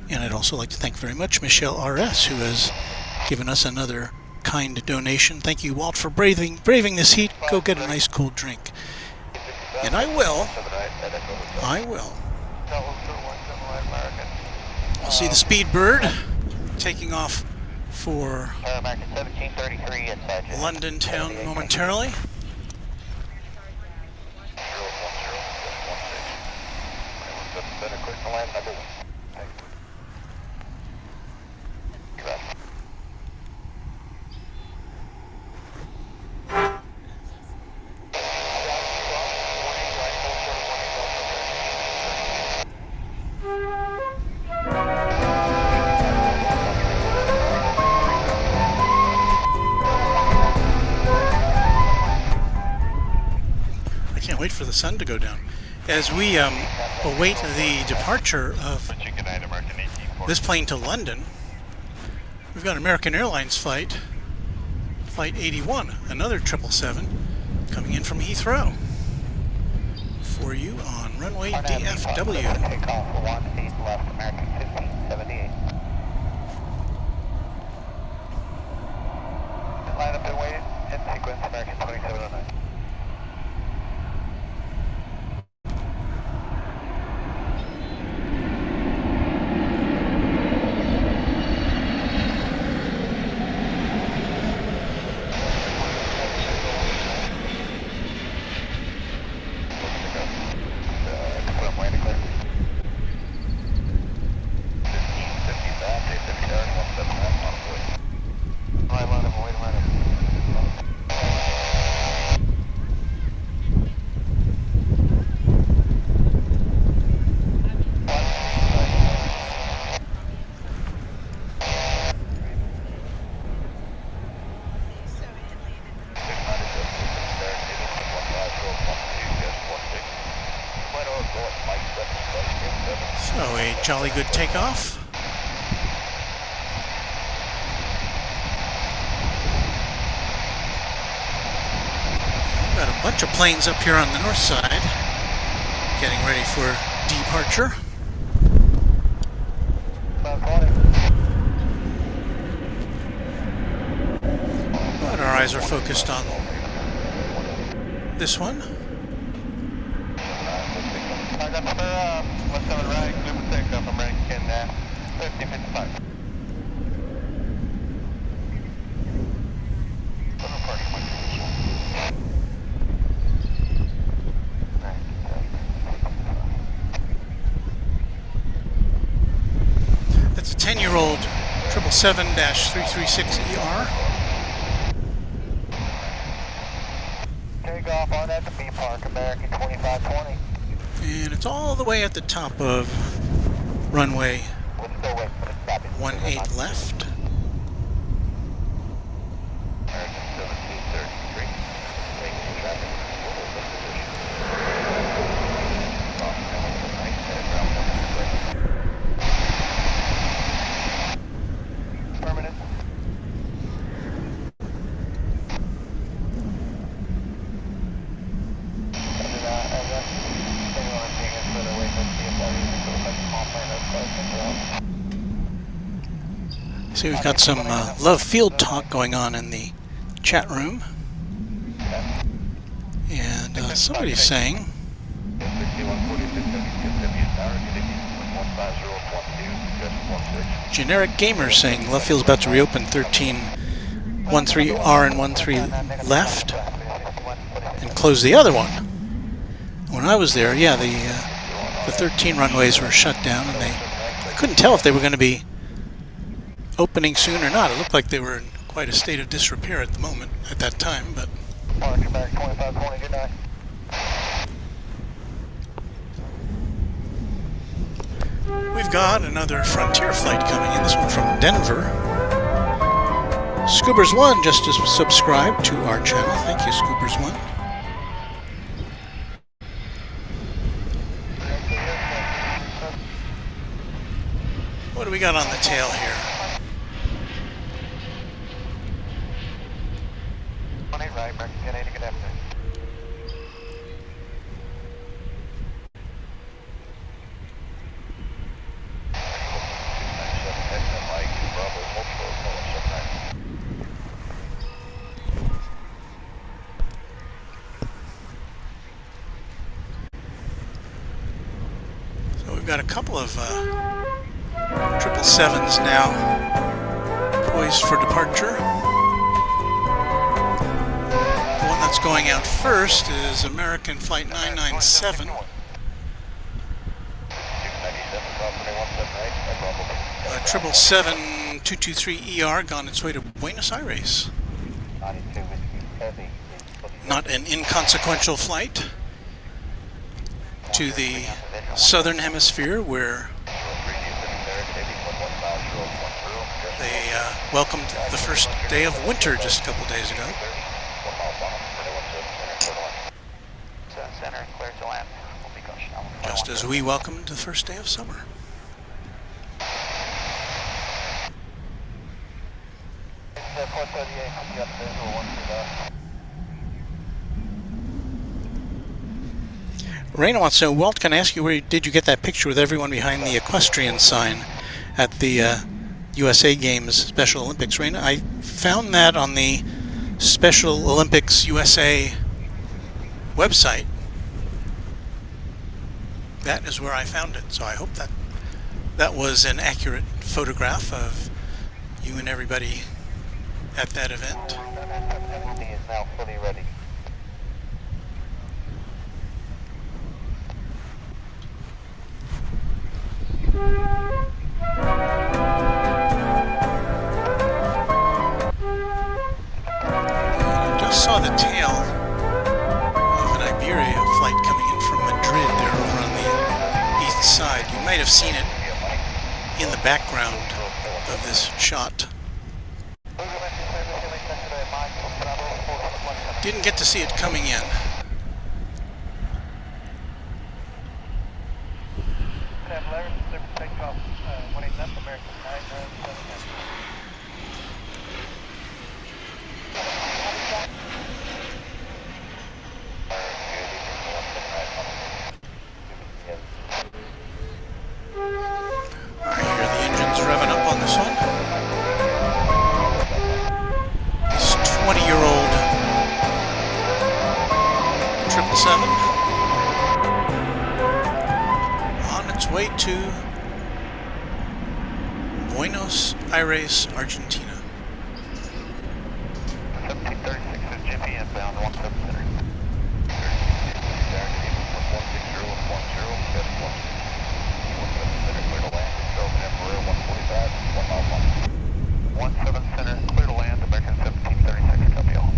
And I'd also like to thank very much Michelle RS, who has given us another kind donation. Thank you, Walt, for braving this heat. Go get a nice cool drink. And I will. We'll see the Speedbird taking off for London town momentarily. Center, clear to land number 1. Correct. Can't wait for the sun to go down. As we await the departure of this plane to London, we've got American Airlines flight 81, another 777 coming in from Heathrow for you on Runway DFW. Takeoff 1 feet left, American 1578. Line up and wait, in sequence, American 2709. So a jolly good takeoff. We've got a bunch of planes up here on the north side getting ready for departure. But our eyes are focused on this one. What's on right, clear for takeoff, American 1555. That's a 10-year-old 777-336ER. Takeoff on at the B Park, American 2520. And it's all the way at the top of runway 18 left. American 1733. Making traffic. Permanent. See, we've got some love field talk going on in the chat room. And somebody's saying, Generic Gamer saying love field's about to reopen 13-13R and 13 left and close the other one. When I was there, yeah, the 13 runways were shut down, and I couldn't tell if they were going to be opening soon or not. It looked like they were in quite a state of disrepair at the moment, at that time, but... We've got another Frontier flight coming in, this one from Denver. Scoobers1 just subscribed to our channel. Thank you, Scoobers1. What do we got on the tail here? So we've got a couple of 777s now poised for departure. The one that's going out first is American Flight 997. 777-223ER gone its way to Buenos Aires. Not an inconsequential flight to the southern hemisphere, where they welcomed the first day of winter just a couple days ago. Just as we welcomed the first day of summer. Raina wants to know, Walt, can I ask you, where did you get that picture with everyone behind the equestrian sign at the USA Games Special Olympics? Raina, I found that on the Special Olympics USA website. That is where I found it, so I hope that was an accurate photograph of you and everybody at that event. Is now fully ready. I just saw the tail of an Iberia flight coming in from Madrid there over on the east side. You might have seen it in the background of this shot. Didn't get to see it coming in. I hear the engines revving up on this one. This 20-year-old 777 on its way to Buenos Aires, Argentina. 1736 is Jimmy inbound 173. Center, clear to land, American 1736, copy all.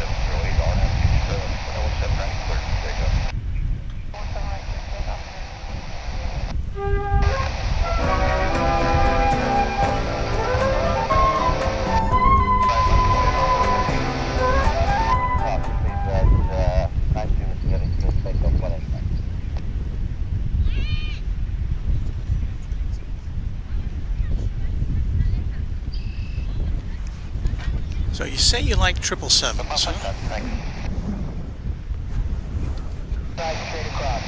708, RNF 1790, clear to take up. So you say you like 777s, huh? Straight across.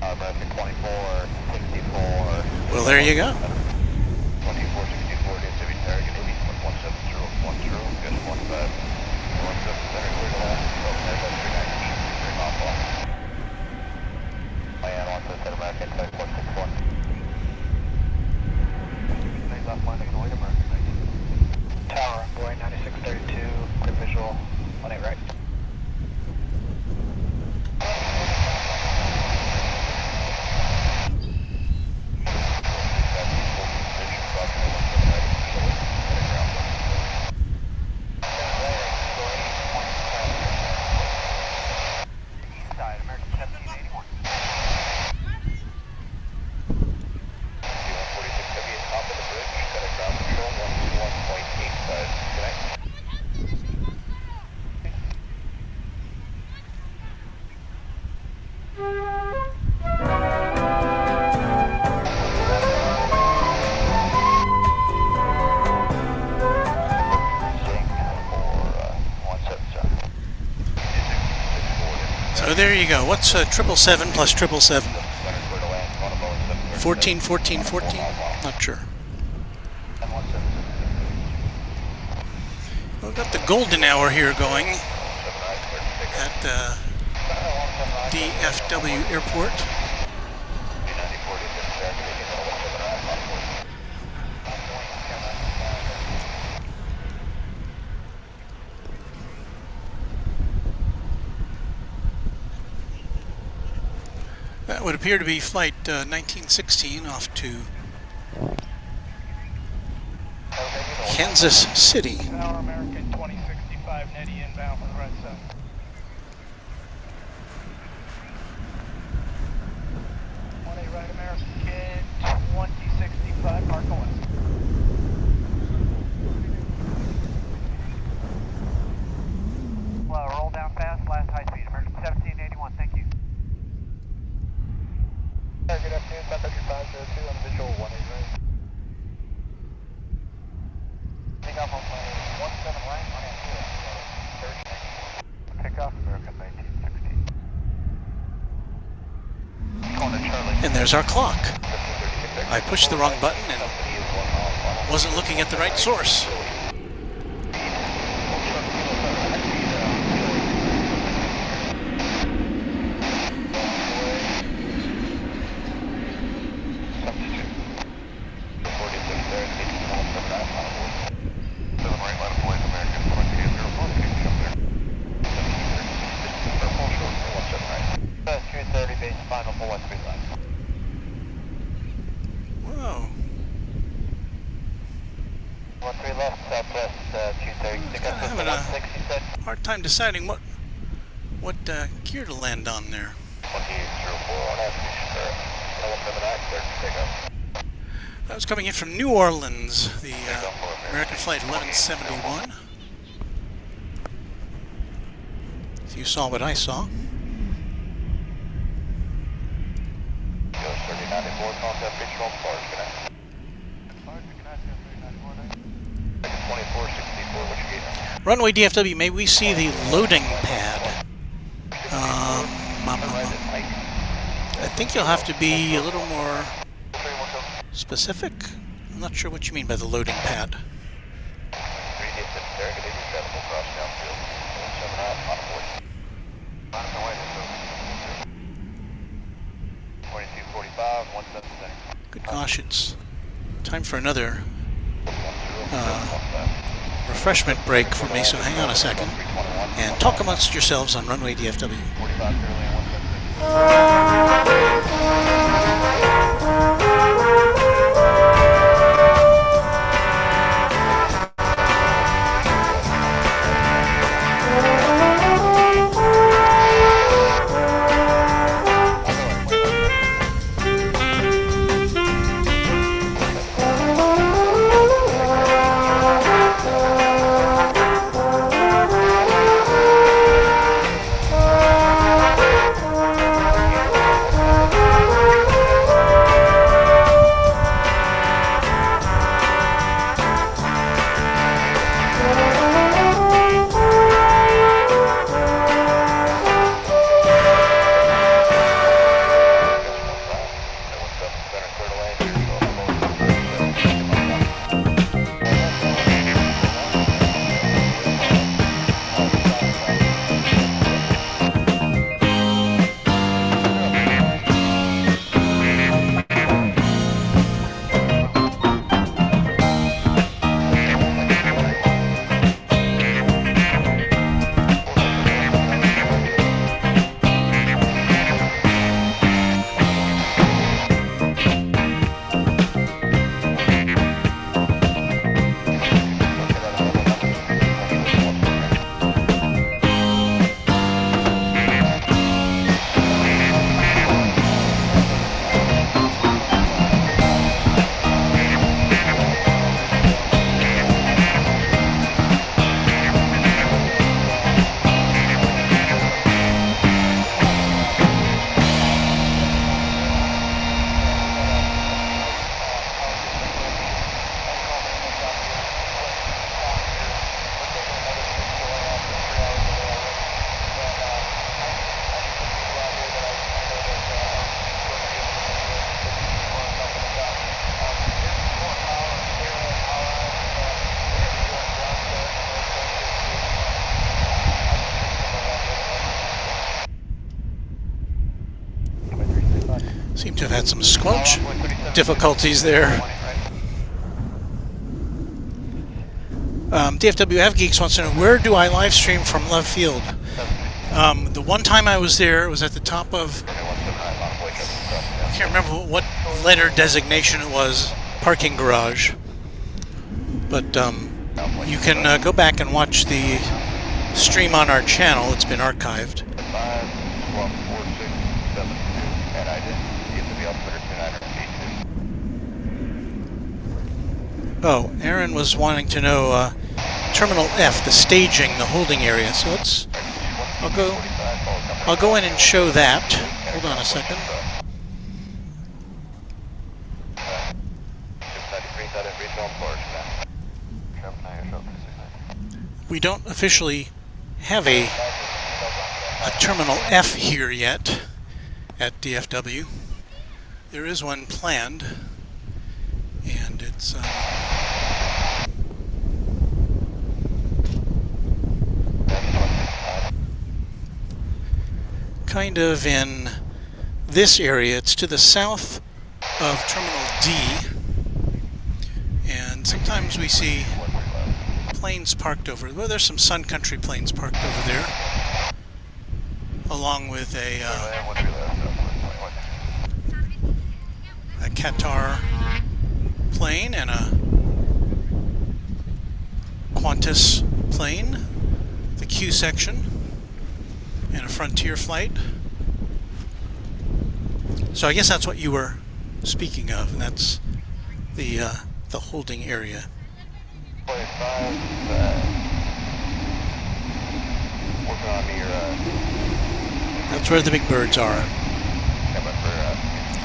American 24, 64. Well, there you go. 24, 64, DFW target 17010, just 15, 17 center, clear to land, 390, bring off off. Land 177, American 7461. Left line, making away to American. Tower, boy, 9632, clear visual, 18 right. So there you go. What's 777 plus 777? 14, 14, 14? Not sure. We've got the golden hour here going at DFW Airport. That would appear to be flight 1916 off to Kansas City. American 2065, Netty inbound from the right side. Right American kid 2065, Mark West. Well, roll down fast, last high speed, American 1781, thank you. Good afternoon, 103502 on visual 18 right. Take off on 17 right, on Thursday. Pick off American 1916. And there's our clock. I pushed the wrong button and wasn't looking at the right source. Whoa. 13 left, southwest 230. I'm having a hard time deciding what gear to land on there. 2804 That was coming in from New Orleans, the American Flight 1171. If you saw what I saw. Runway DFW, may we see the loading pad? I think you'll have to be a little more specific. I'm not sure what you mean by the loading pad. Good gosh, it's time for another refreshment break for me, so hang on a second and talk amongst yourselves on Runway DFW. Seem to have had some squelch difficulties there. DFW Have Geeks wants to know, where do I live stream from left field? The one time I was there, it was at the top of can't remember what letter designation it was, parking garage. But you can go back and watch the stream on our channel. It's been archived. And I did get to the altimeter 2982. Oh, Aaron was wanting to know Terminal F, the staging, the holding area. So I'll go in and show that. Hold on a second. We don't officially have a Terminal F here yet at DFW. There is one planned, and it's kind of in this area. It's to the south of Terminal D, and sometimes we see planes parked over. Well, there's some Sun Country planes parked over there, along with a Qatar plane and a Qantas plane, the Q section, and a Frontier flight. So I guess that's what you were speaking of, and that's the holding area. That's where the big birds are.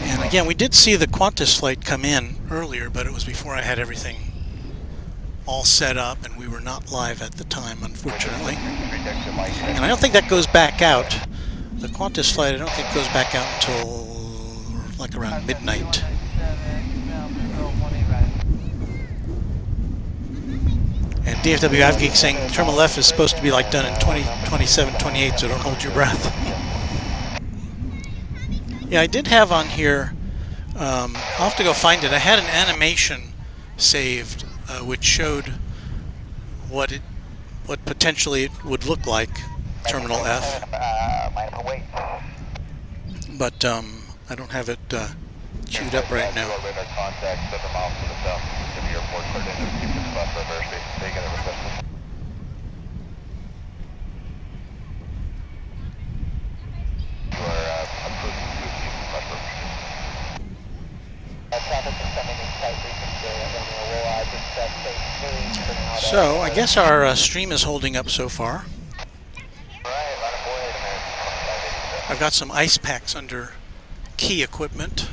And again, we did see the Qantas flight come in earlier, but it was before I had everything all set up, and we were not live at the time, unfortunately. And I don't think that goes back out. The Qantas flight, I don't think goes back out until like around midnight. And DFW Avgeek saying Terminal F is supposed to be like done in 2027, 28, so don't hold your breath. Yeah, I did have on here, I'll have to go find it. I had an animation saved which showed what potentially it would look like, Terminal F. But I don't have it queued up right now. So I guess our stream is holding up so far. I've got some ice packs under key equipment.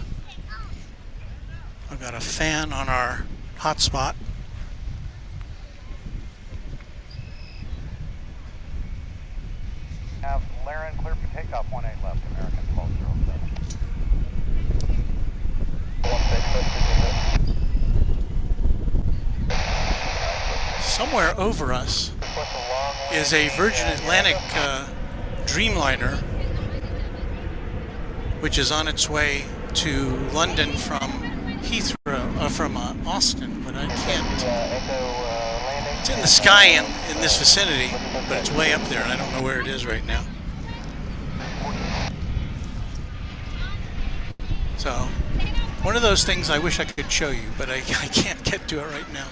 I've got a fan on our hotspot. Have Laren clear for takeoff, 18 left, American 1207. Somewhere over us is a Virgin Atlantic Dreamliner, which is on its way to London from Heathrow, from Austin, but I can't. It's in the sky in this vicinity, but it's way up there, and I don't know where it is right now. So, one of those things I wish I could show you, but I can't get to it right now.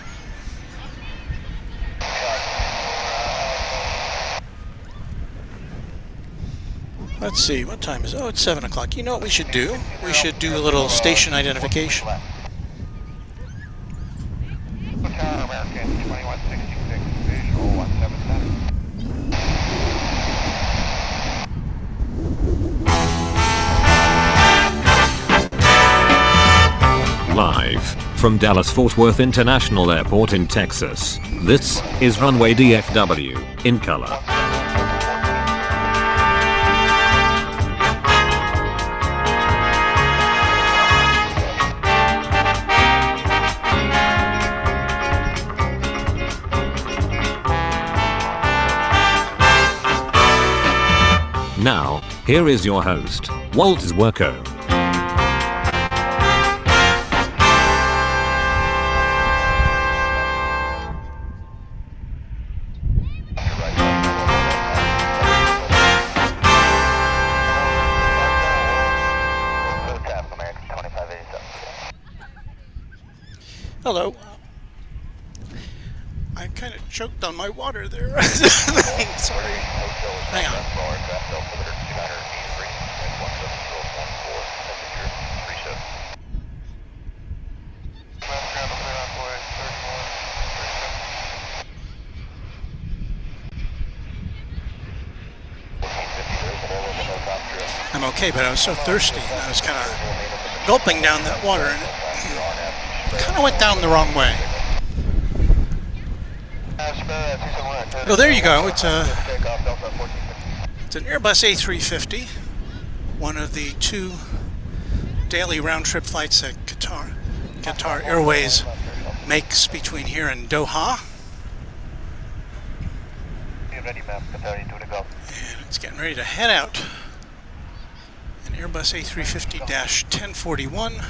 Let's see, what time is it? Oh, it's 7 o'clock. You know what we should do? We should do a little station identification. American 2166, visual 177. Live from Dallas-Fort Worth International Airport in Texas, this is Runway DFW, in color. Now, here is your host, Walt Zwerko. Hello. I kind of choked on my water there. Sorry. Hang on. I'm okay, but I was so thirsty, and I was kind of gulping down that water, and it kind of went down the wrong way. Oh, there you go. It's an Airbus A350, one of the 2 daily round-trip flights that Qatar Airways makes between here and Doha. And it's getting ready to head out. An Airbus A350-1041,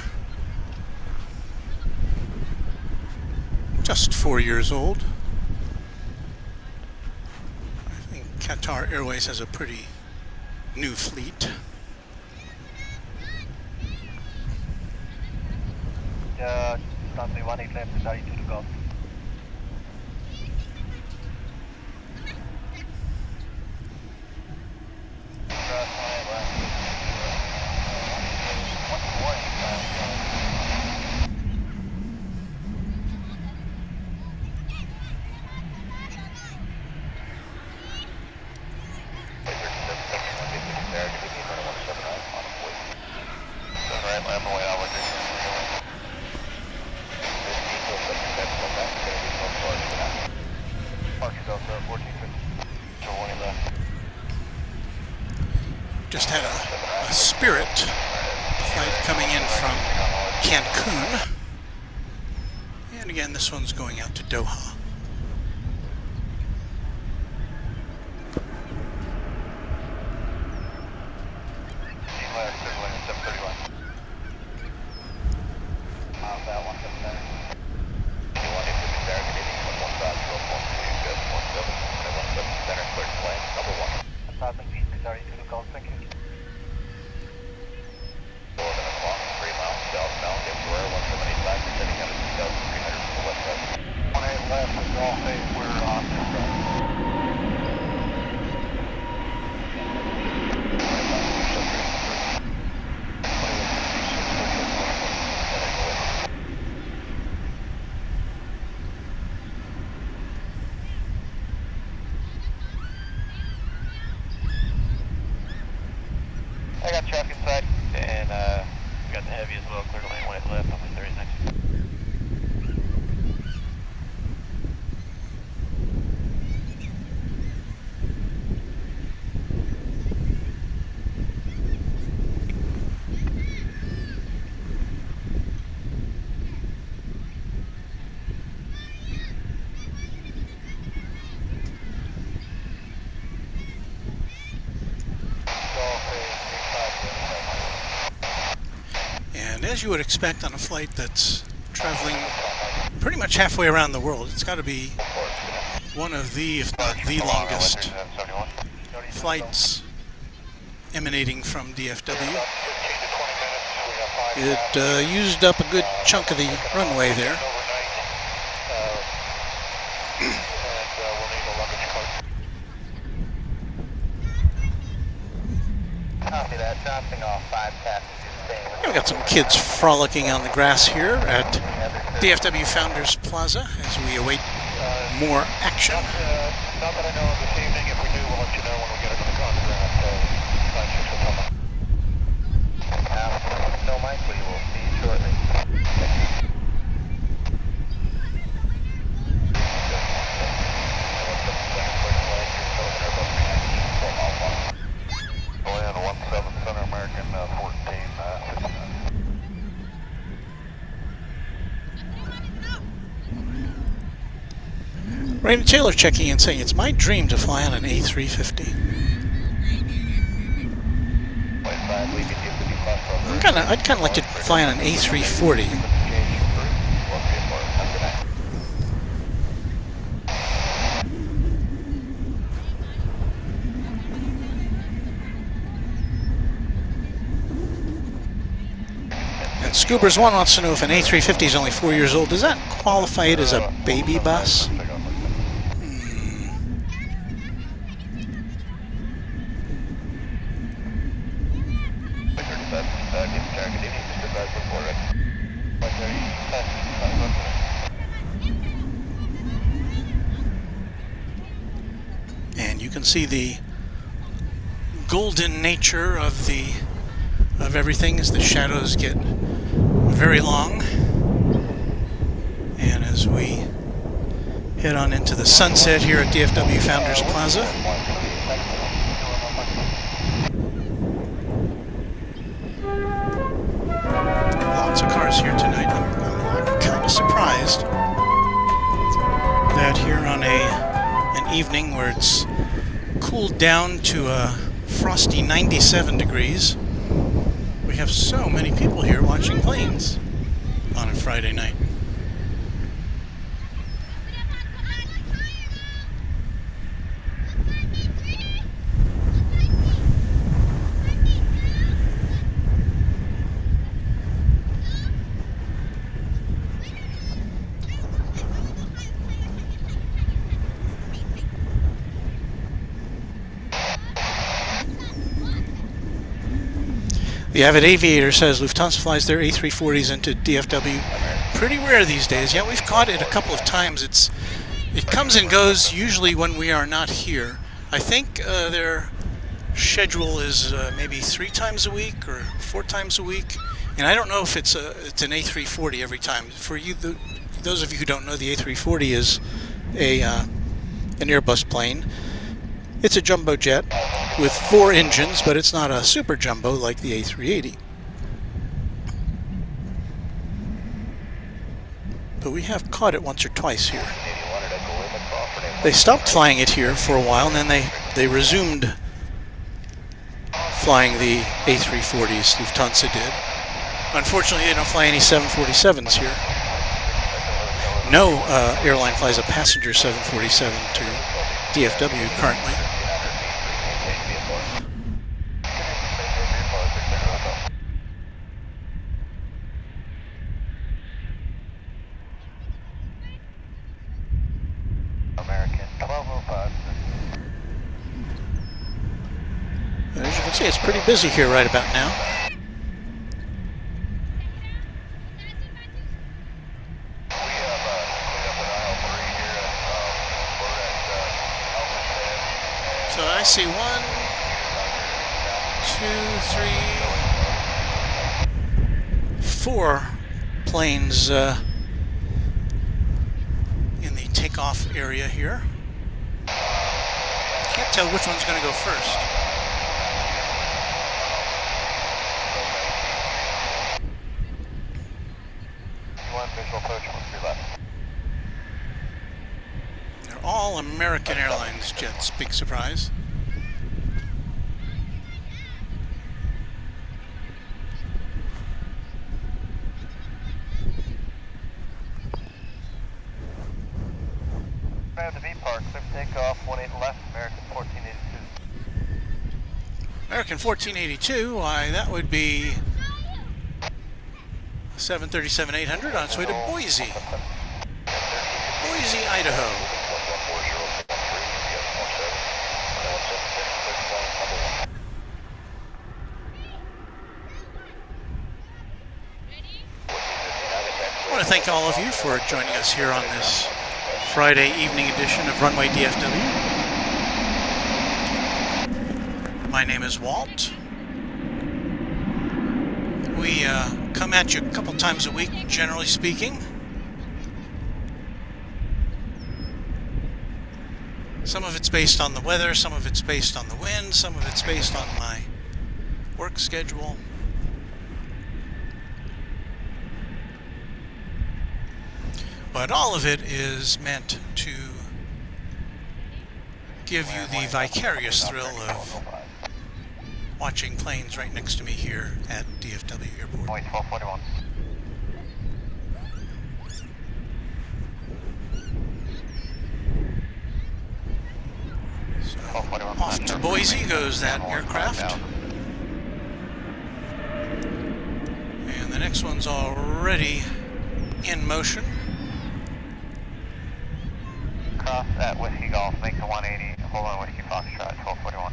just 4 years old. I think Qatar Airways has a pretty new fleet. Runway 18 left, 32 to go. Just had a Spirit flight coming in from Cancun. And again, this one's going out to Doha. I got traffic inside, and we got the heavy as well. Clear the lane when it left. I'm in 39. And as you would expect on a flight that's traveling pretty much halfway around the world, it's got to be one of the, if not the longest flights emanating from DFW. It used up a good chunk of the runway there. Copy that. Dropping off 5 passengers. We've got some kids frolicking on the grass here at DFW Founders Plaza as we await more action. Not that I know of this evening. If we do, we'll let you know when we get it to the conference. No, Mike, we will see you shortly. Land 17 Center American 14. Raina Taylor checking in saying, it's my dream to fly on an A350. I'd kind of like to fly on an A340. And And Scoobers 1 wants to know if an A350 is only 4 years old. Does that qualify it as a baby bus? And you can see the golden nature of everything as the shadows get very long. And as we head on into the sunset here at DFW Founders Plaza. Lots of cars here tonight. I'm kind of surprised that here on an evening where it's cooled down to a frosty 97 degrees, we have so many people here watching planes on a Friday night. The Avid Aviator says Lufthansa flies their A340s into DFW. Pretty rare these days. Yeah, we've caught it a couple of times. It comes and goes usually when we are not here. I think their schedule is maybe 3 times a week or 4 times a week. And I don't know if it's an A340 every time. For you, those of you who don't know, the A340 is an Airbus plane. It's a jumbo jet with 4 engines, but it's not a super jumbo like the A380. But we have caught it once or twice here. They stopped flying it here for a while, and then they resumed flying the A340s. Lufthansa did. Unfortunately, they don't fly any 747s here. No airline flies a passenger 747 to DFW currently. As you can see, it's pretty busy here right about now. So I see 1, 2, 3, 4 planes in the takeoff area here. Can't tell which one's going to go first. They're all American Airlines jets, big surprise. The V Park, clear for takeoff, 18 left, American 1482. American 1482, why that would be 737-800 on its way to Boise. Boise, Idaho. I want to thank all of you for joining us here on this Friday evening edition of Runway DFW. My name is Walt. We come at you a couple times a week, generally speaking. Some of it's based on the weather, some of it's based on the wind, some of it's based on my work schedule. But all of it is meant to give you the vicarious thrill of watching planes right next to me here at DFW Airport. 1241. So, off to Boise goes that aircraft. And the next next one's already in motion. Cross at Whiskey Golf, make the 180, hold on Whiskey Foxtrot, 1241.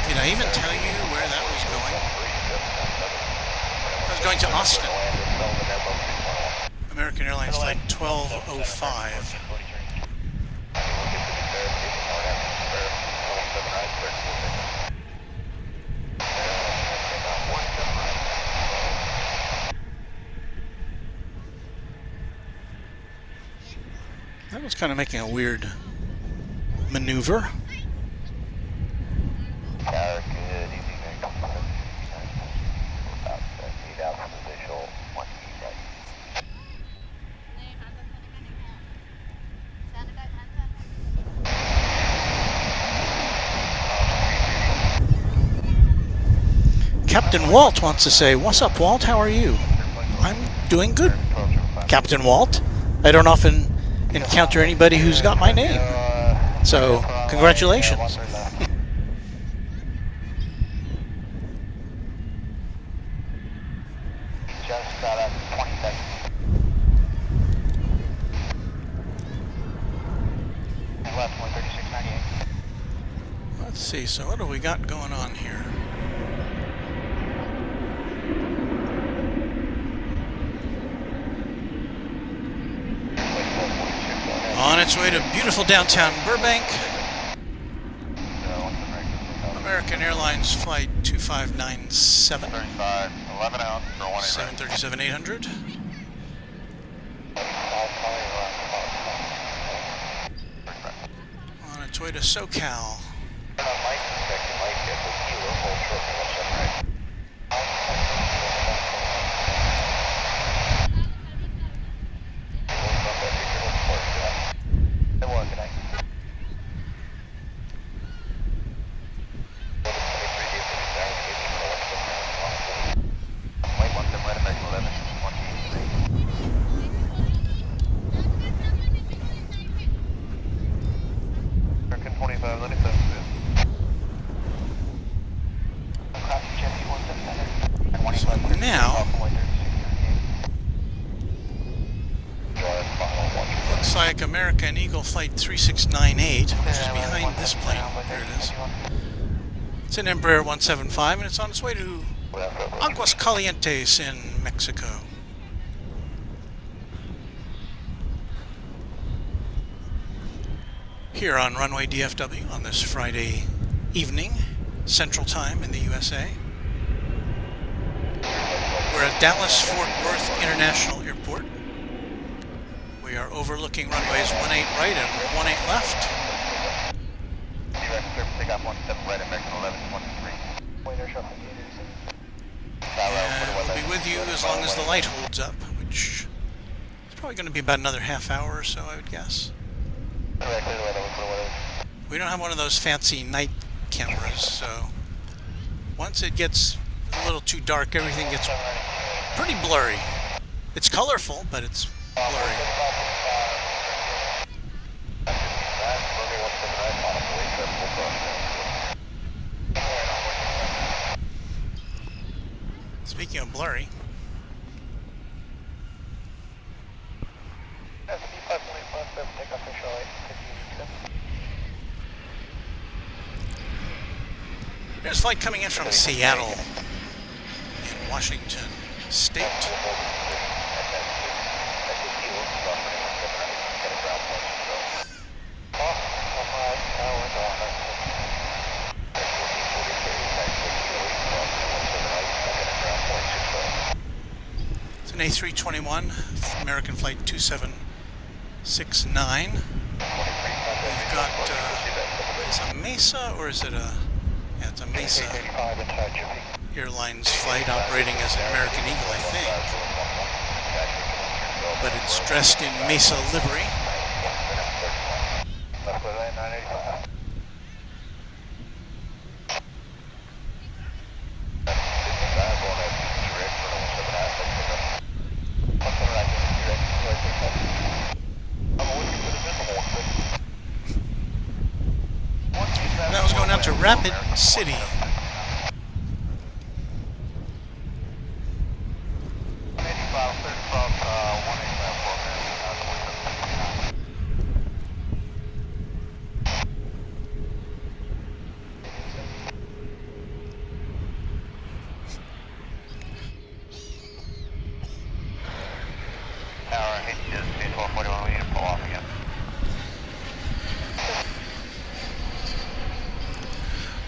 Did I even tell you where that was going? I was going to Austin. American Airlines flight 1205. That was kind of making a weird maneuver. Captain Walt wants to say, "What's up, Walt? How are you?" I'm doing good, Captain Walt. I don't often encounter anybody who's got my name, so congratulations. Let's see, so what do we got going on here? On its way to beautiful downtown Burbank, American Airlines flight 2597, 737-800. On its way to SoCal. Now, looks like American Eagle Flight 3698, which is behind this plane. There it is. It's an Embraer 175, and it's on its way to Aguas Calientes in Mexico. Here on Runway DFW on this Friday evening, Central Time in the USA. We're at Dallas-Fort Worth International Airport. We are overlooking runways 18 right and 18 left. And we'll be with you as long as the light holds up, which is probably going to be about another half hour or so, I would guess. We don't have one of those fancy night cameras, so once it gets a little too dark, everything gets pretty blurry. It's colorful, but it's blurry. Speaking of blurry, there's a flight coming in from Seattle in Washington State. It's an A321, American flight 2769. We've got this Mesa, or is it a... Yeah, it's a Mesa 35 inside Jiffy. Airlines flight operating as an American Eagle, I think. But it's dressed in Mesa livery. Left clear lane 985. That was going out to Rapid City.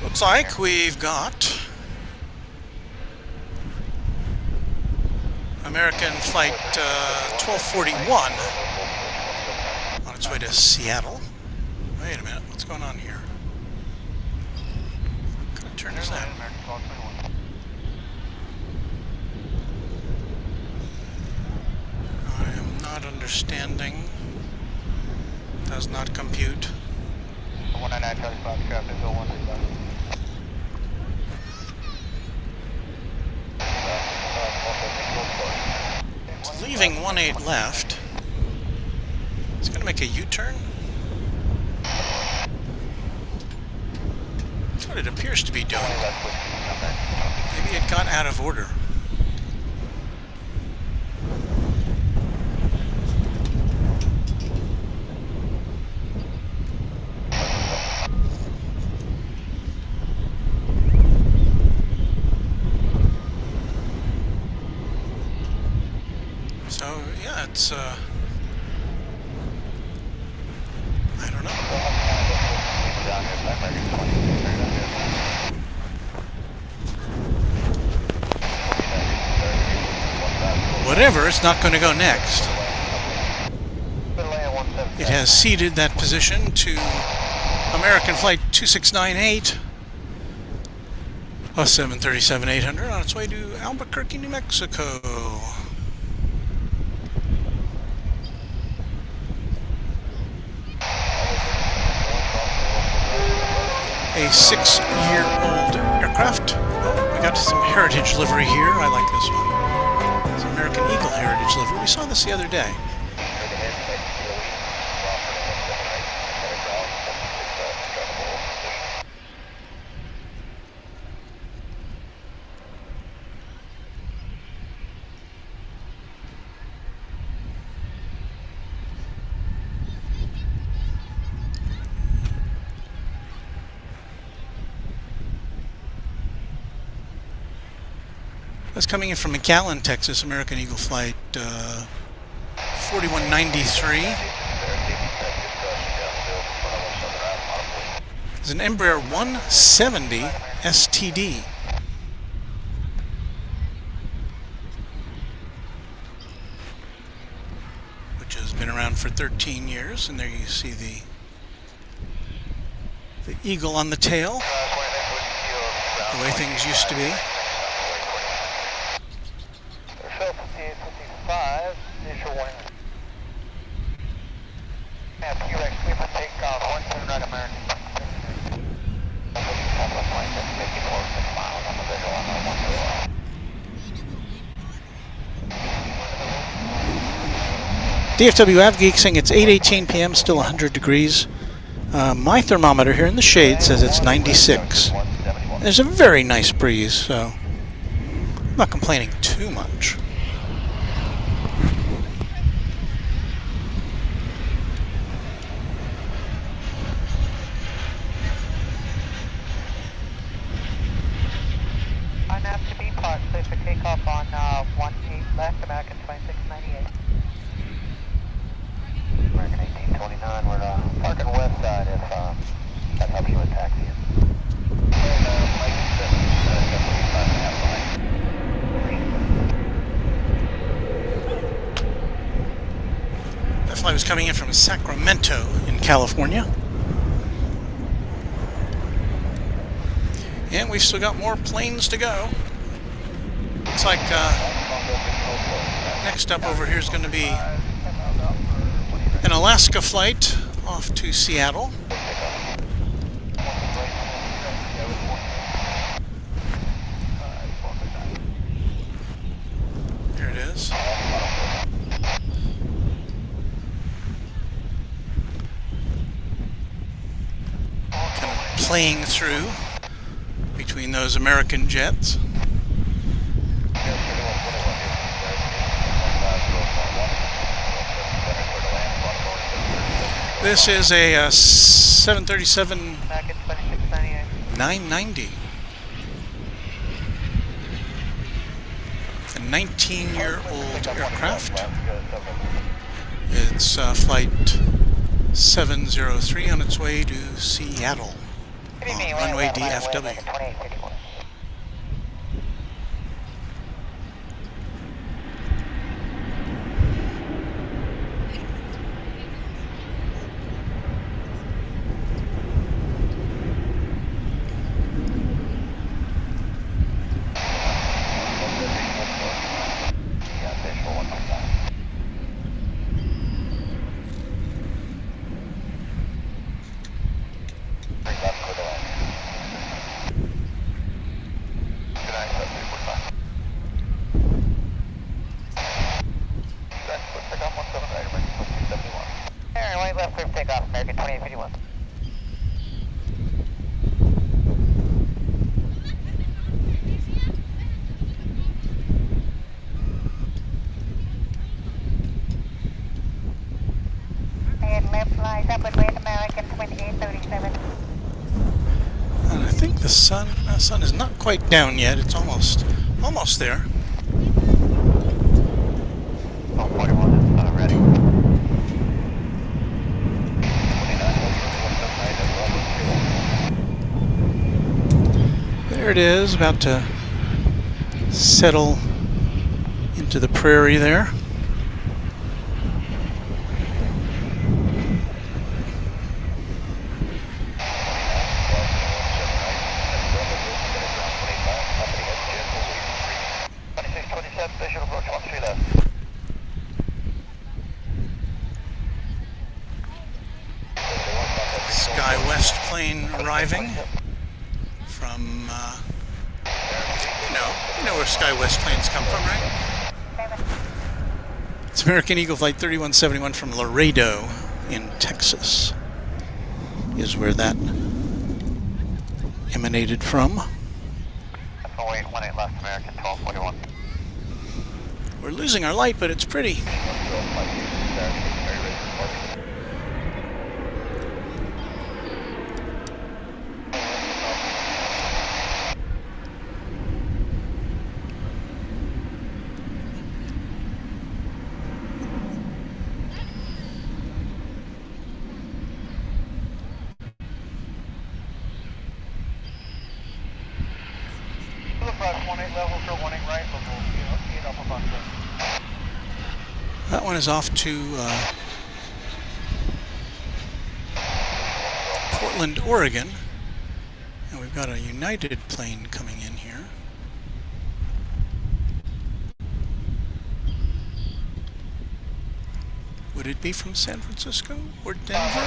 Looks like we've got American Flight 1241 on its way to Seattle. Wait a minute, what's going on here? What kind of turn is that? I am not understanding. Does not compute. 199 traffic, 135. It's leaving 18 left. It's going to make a U-turn. That's what it appears to be doing. Maybe it got out of order. So, yeah, it's, I don't know. Whatever, it's not going to go next. It has ceded that position to American Flight 2698, a 737-800 on its way to Albuquerque, New Mexico. A 6-year-old aircraft. Oh, we got some heritage livery here. I like this one. It's American Eagle heritage livery. We saw this the other day. That's coming in from McAllen, Texas, American Eagle Flight 4193. It's an Embraer 170 STD. Which has been around for 13 years, and there you see the eagle on the tail, the way things used to be. 5855, initial warning. QX, we must take off 179 American. DFW AvGeek saying it's 8:18 p.m., still 100 degrees. My thermometer here in the shade says it's 96. There's a very nice breeze, so I'm not complaining too much. Nav to be parked, clear for takeoff on 18 left, American 2698. American 1829, we're parking west side if that helps you with taxi. That flight was coming in from Sacramento in California. And we've still got more planes to go. Looks like next up over here is going to be an Alaska flight off to Seattle. There it is. Kind of playing through between those American jets. This is a 737 American 2698. 990. A 19-year-old aircraft. It's flight 703 on its way to Seattle on runway DFW. Left clear for takeoff, American 2851. And left flies up with American 2837. And I think the sun is not quite down yet. It's almost there. Oh, 41 is ready. There it is, about to settle into the prairie there. Sky West plane arriving from, you know where Sky West planes come from, right? It's American Eagle Flight 3171 from Laredo in Texas is where that emanated from. 0818 left, American 1241. We're losing our light, but it's pretty. That one is off to Portland, Oregon. And we've got a United plane coming in here. Would it be from San Francisco or Denver?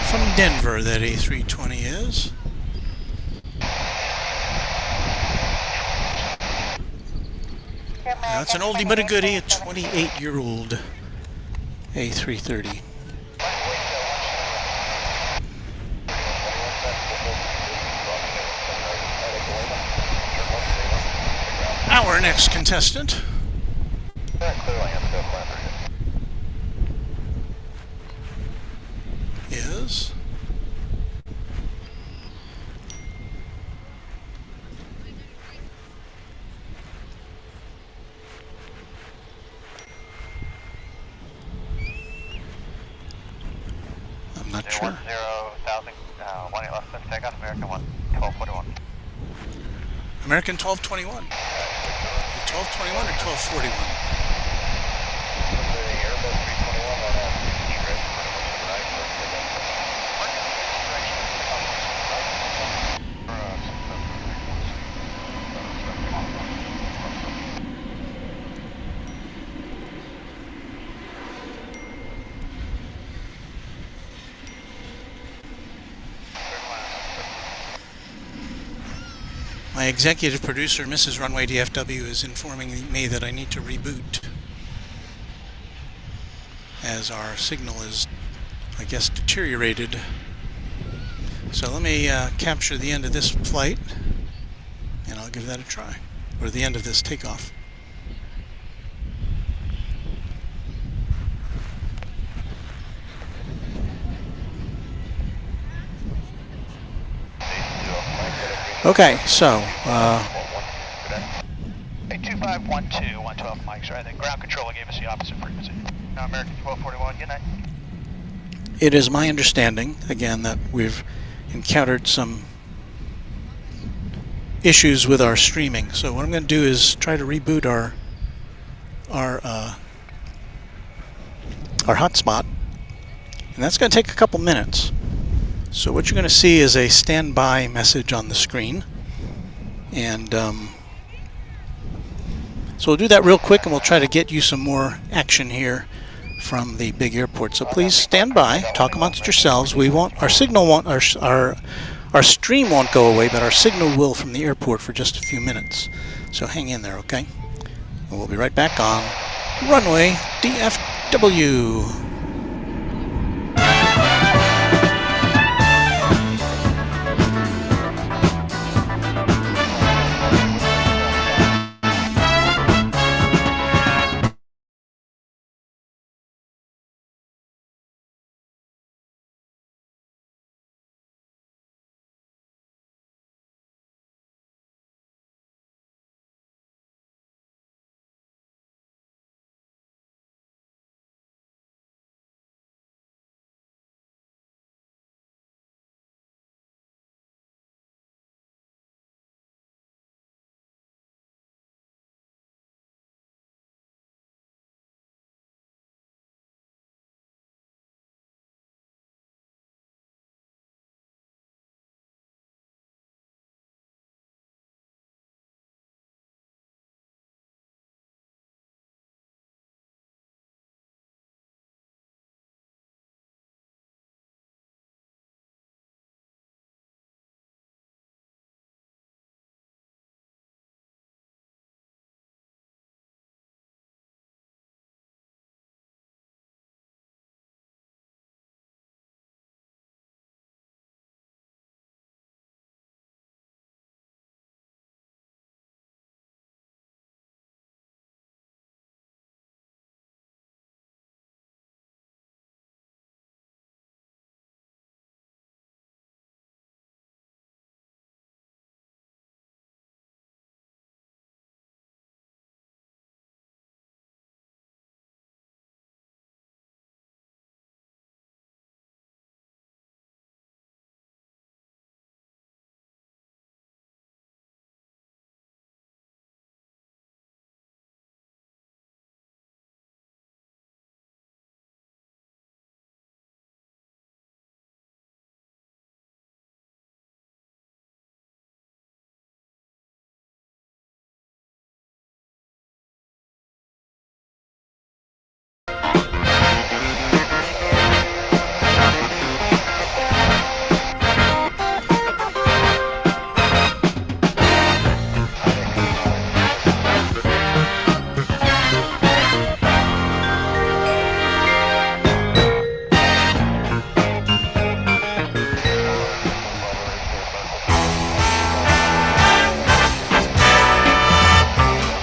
From Denver, that A320 is. That's an oldie but a goodie, a 28-year-old A330. Our next contestant is not sure. 10,000, 18 left, takeoff, American 1241. American 1221. 1221 or 1241? My executive producer, Mrs. Runway DFW, is informing me that I need to reboot, as our signal is, I guess, deteriorated. So let me capture the end of this flight, and I'll give that a try, or the end of this takeoff. Okay, so Hey, 2512, 112 mics, right? The ground controller gave us the opposite frequency. Now American 1241, good night. it is my understanding, again, that we've encountered some issues with our streaming. So what I'm going to do is try to reboot our hotspot, and that's going to take a couple minutes. So what you're going to see is a standby message on the screen, and so we'll do that real quick, and we'll try to get you some more action here from the big airport. So please stand by, talk amongst yourselves. We won't, our signal won't, our stream won't go away, but our signal will from the airport for just a few minutes. So hang in there, okay? And we'll be right back on Runway DFW.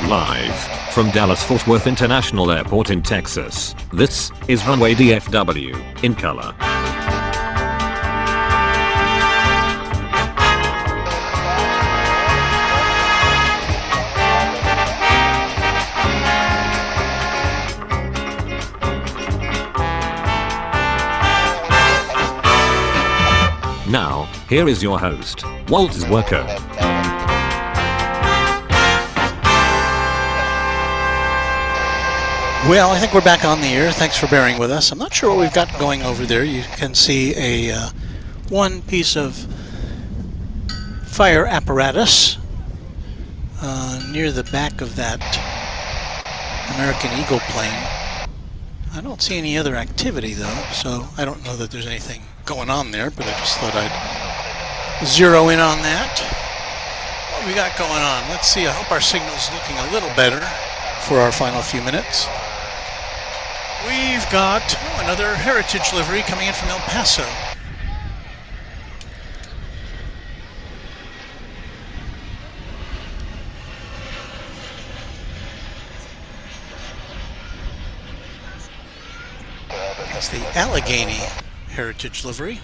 Live from Dallas-Fort Worth International Airport in Texas, this is Runway DFW, in color. Now, here is your host, Walters Worker. Well, I think we're back on the air. Thanks for bearing with us. I'm not sure what we've got going over there. You can see a one piece of fire apparatus near the back of that American Eagle plane. I don't see any other activity though, so I don't know that there's anything going on there, but I just thought I'd zero in on that. What we got going on? Let's see. I hope our signal's looking a little better for our final few minutes. We've got another heritage livery coming in from El Paso. That's the Allegheny heritage livery.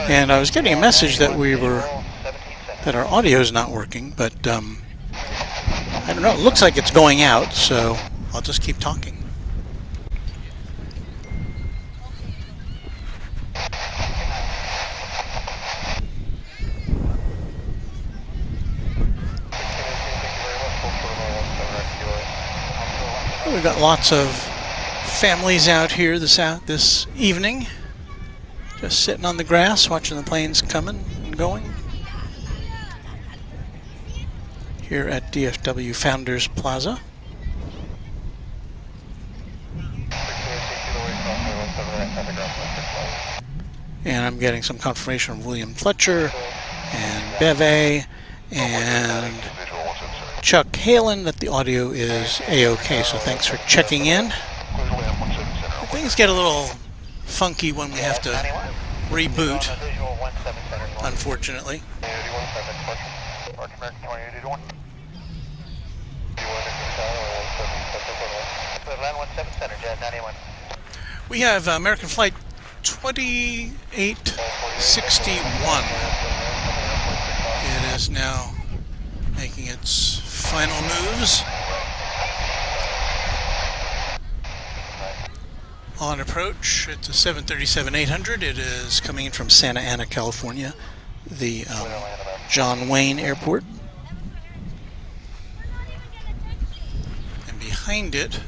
And I was getting a message that that our audio is not working, but I don't know. It looks like it's going out, so I'll just keep talking. We've got lots of families out here this evening. Just sitting on the grass, watching the planes coming and going. Here at DFW Founders Plaza. And I'm getting some confirmation from William Fletcher and Beve and Chuck Halen that the audio is A-OK, so thanks for checking in. Things get a little funky when we have to reboot, unfortunately. We have American Flight 2861. It is now making its final moves. On approach, it's a 737-800. It is coming in from Santa Ana, California, the John Wayne Airport. And behind it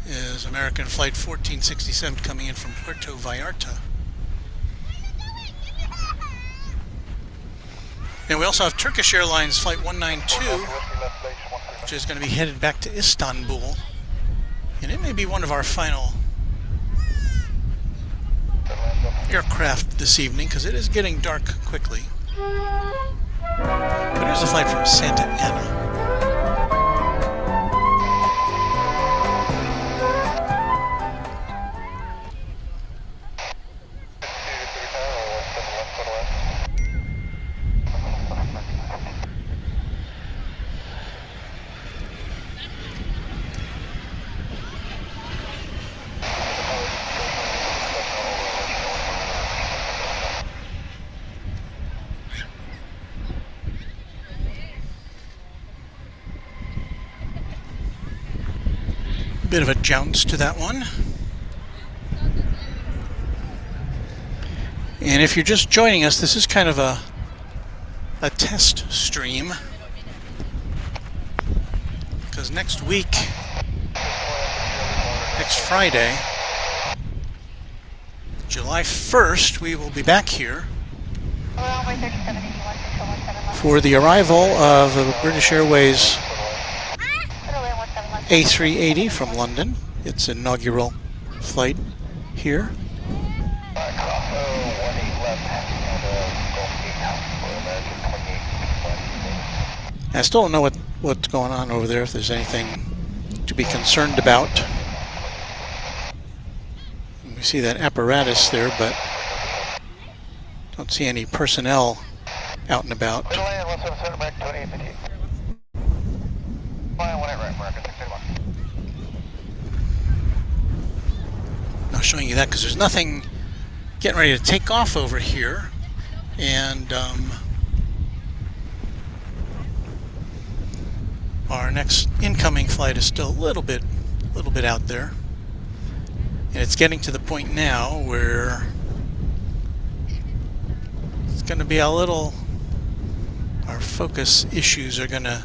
is American Flight 1467 coming in from Puerto Vallarta. And we also have Turkish Airlines Flight 192, which is going to be headed back to Istanbul. And it may be one of our final aircraft this evening, because it is getting dark quickly. But here's a flight from Santa Ana. Bit of a jounce to that one. And if you're just joining us, this is kind of a test stream, because next Friday, July 1st, we will be back here for the arrival of the British Airways A380 from London. Its inaugural flight here. I still don't know what's going on over there, if there's anything to be concerned about. We see that apparatus there, but Don't see any personnel out and about. Clear to land, 177 American 2858. Flying 18 right, American 631. Not showing you that because there's nothing getting ready to take off over here. And our next incoming flight is still a little bit out there. And it's getting to the point now where it's going to be a little, our focus issues are going to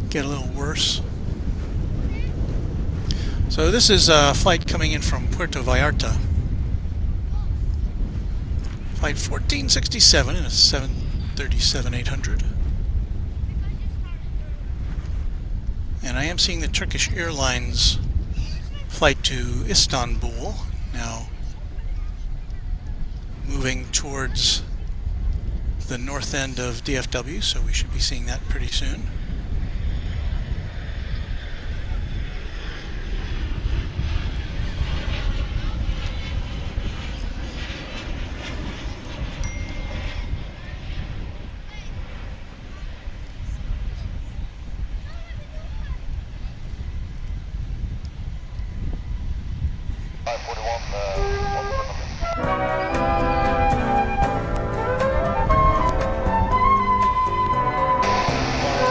get a little worse. So this is a flight coming in from Puerto Vallarta. Flight 1467 and a 737-800. And I am seeing the Turkish Airlines flight to Istanbul now moving towards the north end of DFW, so we should be seeing that pretty soon.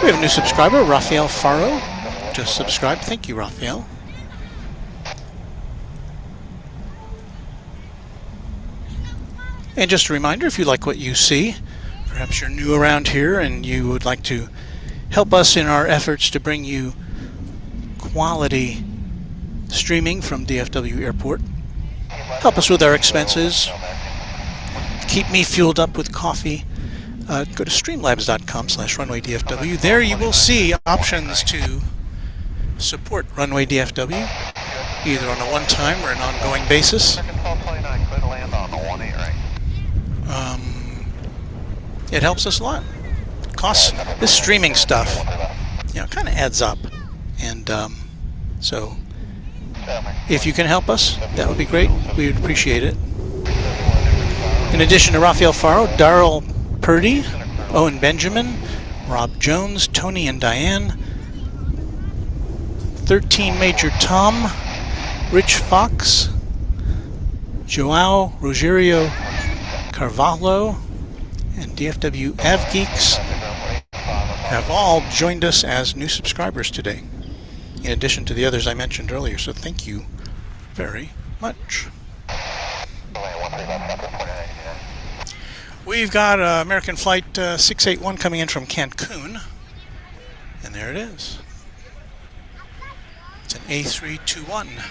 We have a new subscriber, Rafael Faro, just subscribed. Thank you, Rafael. And just a reminder, if you like what you see, perhaps you're new around here and you would like to help us in our efforts to bring you quality streaming from DFW Airport, help us with our expenses, keep me fueled up with coffee, go to streamlabs.com/Runway DFW. There you will see options to support Runway DFW, either on a one-time or an ongoing basis. It helps us a lot. Costs, this streaming stuff, you know, kind of adds up. And so if you can help us, that would be great. We would appreciate it. In addition to Rafael Faro, Darrell Purdy, Owen Benjamin, Rob Jones, Tony and Diane, 13 Major Tom, Rich Fox, Joao Rogerio Carvalho, and DFW AvGeeks have all joined us as new subscribers today, in addition to the others I mentioned earlier, so thank you very much. We've got American Flight 681 coming in from Cancun, and there it is. It's an A321.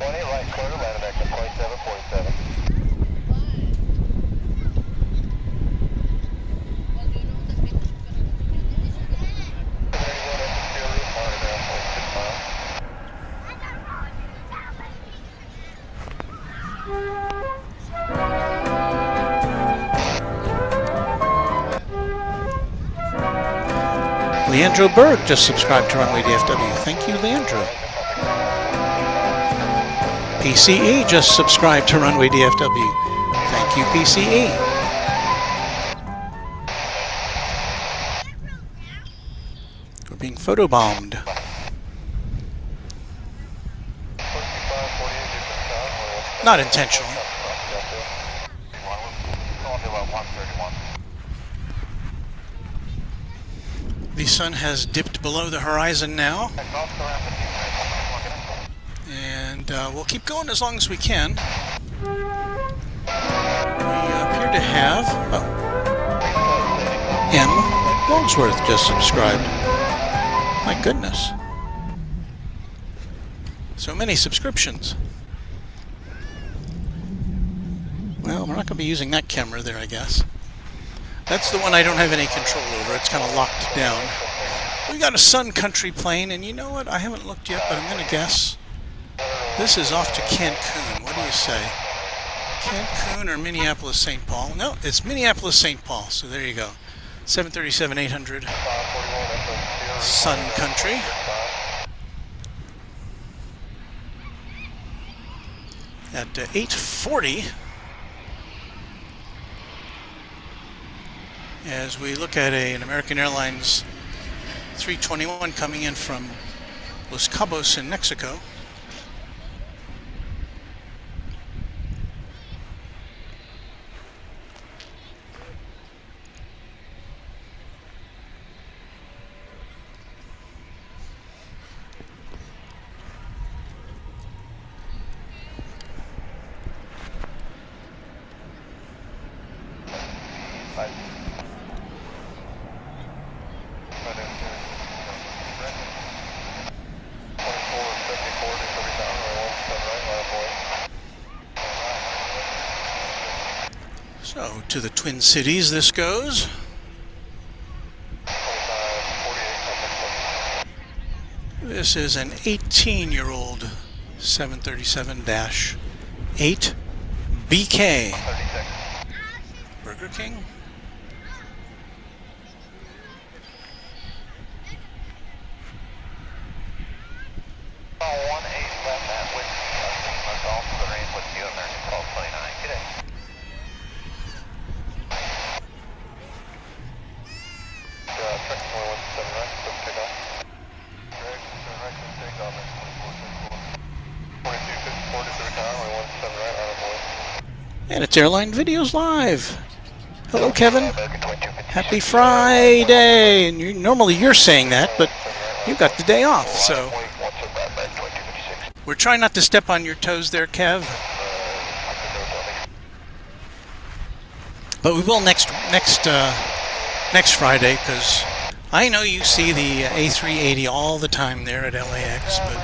Right, quarter, line back to 2747. Leandro Berg just subscribed to Runway DFW. Thank you, Leandro. PCE just subscribed to Runway DFW. Thank you, PCE. We're being photobombed. Not intentionally. The sun has dipped below the horizon now. And we'll keep going as long as we can. We appear to have... Oh. M. Longsworth just subscribed. My goodness. So many subscriptions. Well, we're not going to be using that camera there, I guess. That's the one I don't have any control over. It's kind of locked down. We got a Sun Country plane, and you know what? I haven't looked yet, but I'm going to guess This is off to Cancun. What do you say? Cancun or Minneapolis-St. Paul? No, it's Minneapolis-St. Paul. So there you go. 737-800 Sun Country. At 8:40, as we look at an American Airlines 321 coming in from Los Cabos in Mexico. So, to the Twin Cities this goes. This is an 18-year-old 737-8 BK. Burger King? And it's Airline Videos Live. Hello, Kevin. Happy Friday. And normally you're saying that, but you got the day off, so we're trying not to step on your toes there, Kev. But we will next Friday, because I know you see the A380 all the time there at LAX, but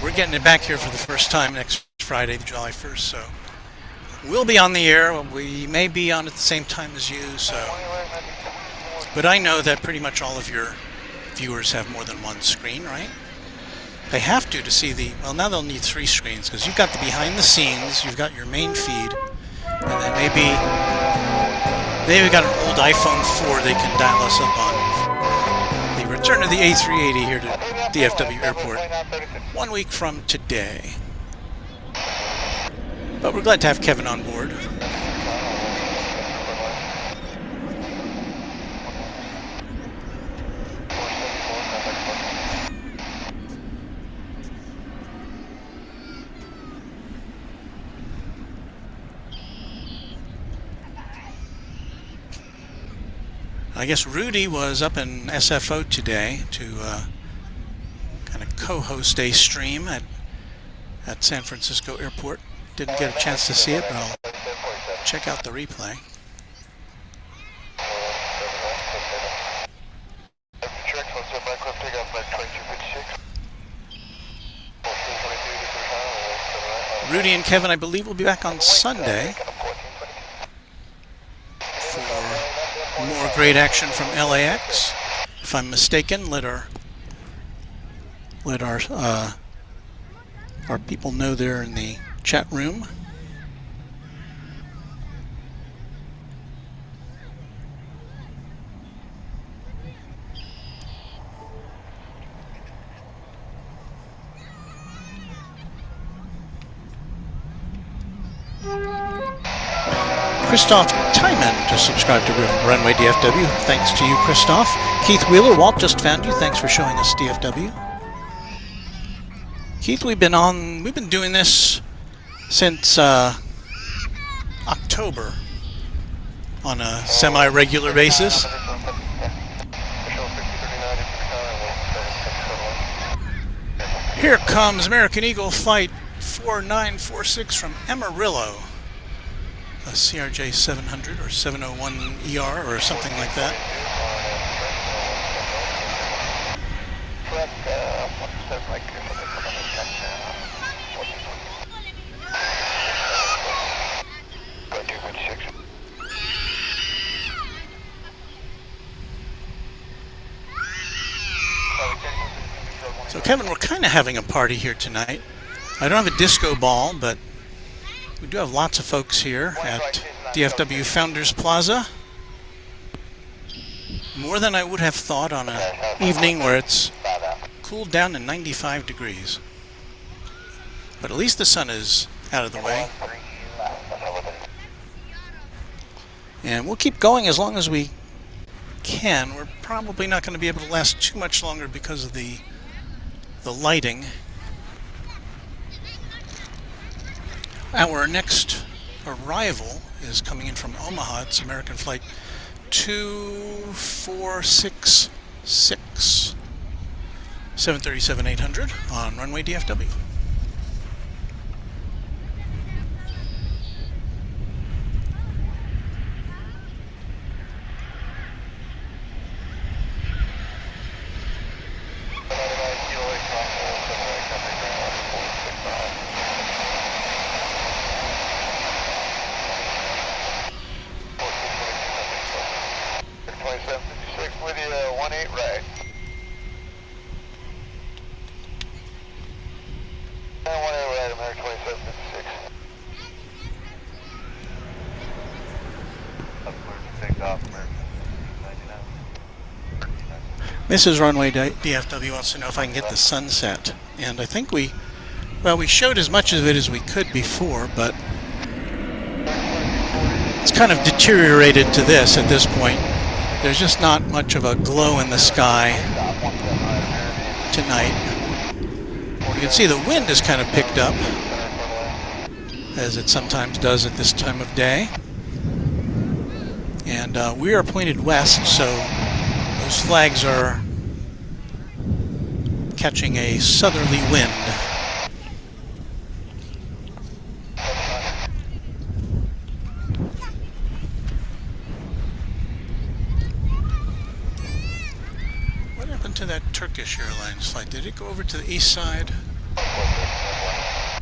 we're getting it back here for the first time next Friday, July 1st, so we'll be on the air. We may be on at the same time as you, so. But I know that pretty much all of your viewers have more than one screen, right? They have to see the, well, now they'll need 3 screens, because you've got the behind the scenes, you've got your main feed, and then maybe they've got an old iPhone 4 they can dial us up on. The return of the A380 here to DFW Airport 1 week from today. But we're glad to have Kevin on board. I guess Rudy was up in SFO today to kind of co-host a stream at San Francisco Airport. Didn't get a chance to see it, but I'll check out the replay. Rudy and Kevin, I believe, will be back on Sunday for more great action from LAX. If I'm mistaken, let our people know there in the chat room. Christoph Tyman just subscribed to Runway DFW. Thanks to you, Christoph. Keith Wheeler, Walt just found you. Thanks for showing us DFW. Keith, we've been doing this since October on a semi-regular basis. Here comes American Eagle Flight 4946 from Amarillo. A CRJ 700 or 701 ER or something like that. So Kevin, we're kind of having a party here tonight. I don't have a disco ball, but we do have lots of folks here at DFW Founders Plaza. More than I would have thought on an evening where it's cooled down to 95 degrees. But at least the sun is out of the way. And we'll keep going as long as we can. We're probably not going to be able to last too much longer because of the lighting. Our next arrival is coming in from Omaha. It's American Flight 2466, 737-800 on Runway DFW. With you, 18 right. And 18 right, American 2756. Takeoff, American 99. Mrs. Runway DFW wants to know if I can get the sunset. And I think we showed as much of it as we could before, but it's kind of deteriorated to this at this point. There's just not much of a glow in the sky tonight. You can see the wind has kind of picked up, as it sometimes does at this time of day. And we are pointed west, so those flags are catching a southerly wind. To that Turkish Airlines flight. Did it go over to the east side? I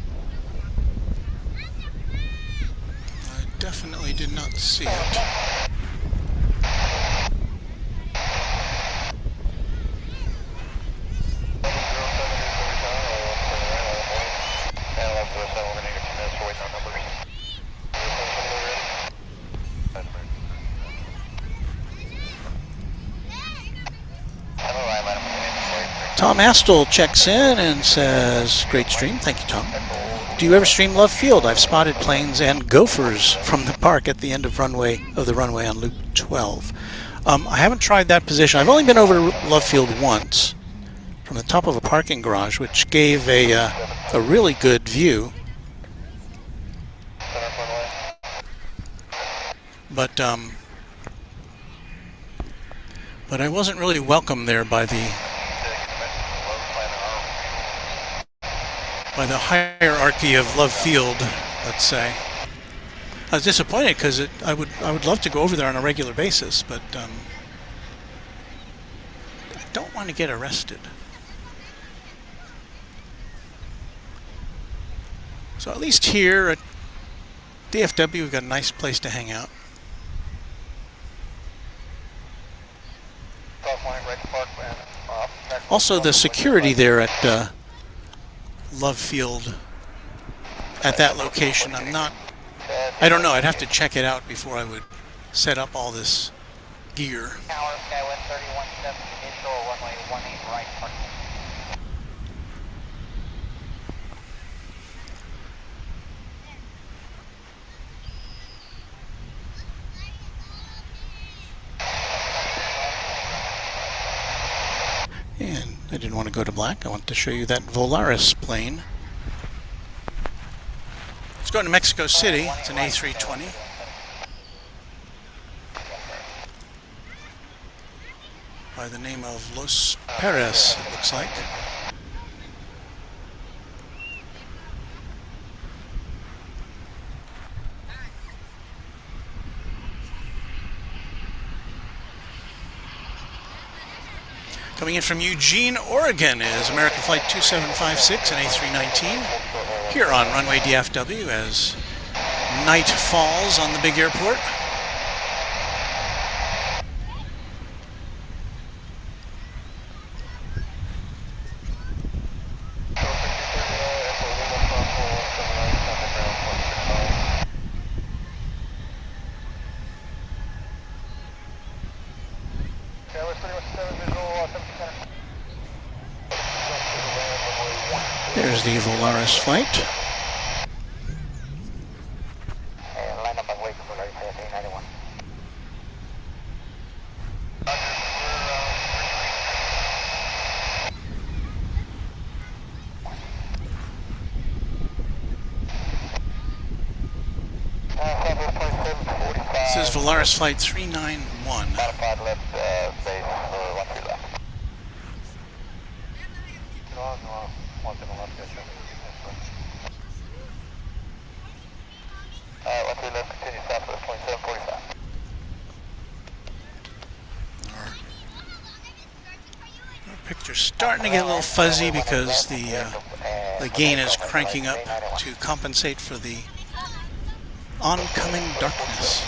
definitely did not see it. Tom Astle checks in and says, great stream. Thank you, Tom. Do you ever stream Love Field? I've spotted planes and gophers from the park at the end of the runway on Loop 12. I haven't tried that position. I've only been over to Love Field once from the top of a parking garage, which gave a really good view. But I wasn't really welcome there by the hierarchy of Love Field, let's say. I was disappointed because I would love to go over there on a regular basis, but I don't want to get arrested. So at least here at DFW, we've got a nice place to hang out. Also, the security there at Love Field at that location, I don't know, I'd have to check it out before I would set up all this gear. Tower, Skywest 317, initial runway 18 right, parking. And I didn't want to go to black. I want to show you that Volaris plane. It's going to Mexico City. It's an A320. By the name of Los Perez, it looks like. Coming in from Eugene, Oregon is American Flight 2756 and A319 here on Runway DFW as night falls on the big airport. There's the Volaris flight. Line up and wait for Larry 1391. This is Volaris flight 391. Modified left base for 13 left. No, 17 left, yes, sir. 13 left, continue south of 2745. Our picture's starting to get a little fuzzy because the gain is cranking up to compensate for the oncoming darkness.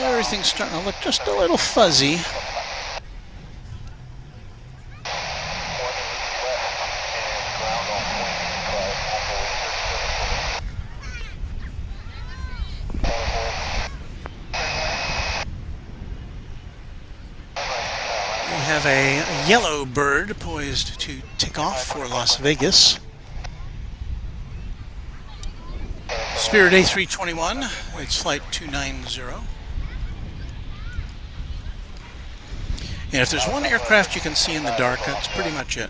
Everything's starting to look just a little fuzzy. We have a yellow bird poised to take off for Las Vegas. Spirit A321, it's flight 290. And if there's one aircraft you can see in the dark, that's pretty much it.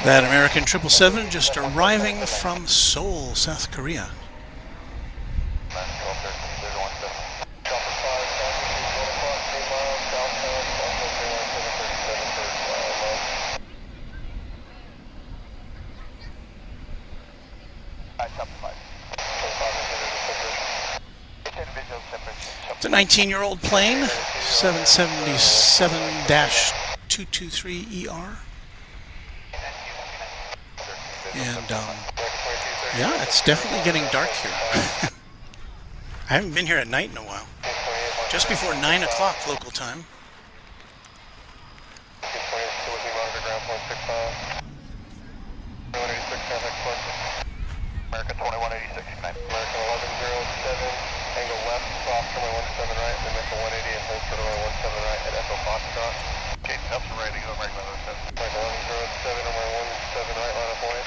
That American 777 just arriving from Seoul, South Korea. It's a 19-year-old plane, 777-223ER. And yeah, it's definitely getting dark here. I haven't been here at night in a while. Just before 9 o'clock local time. American 2186, American 1107, angle left, soft runway 17 right, then American 180 and hold for runway 17 right at Echo Foxtrot. Jason Nelson ready to go, American 1107. American 1107, runway 17 right, line up point.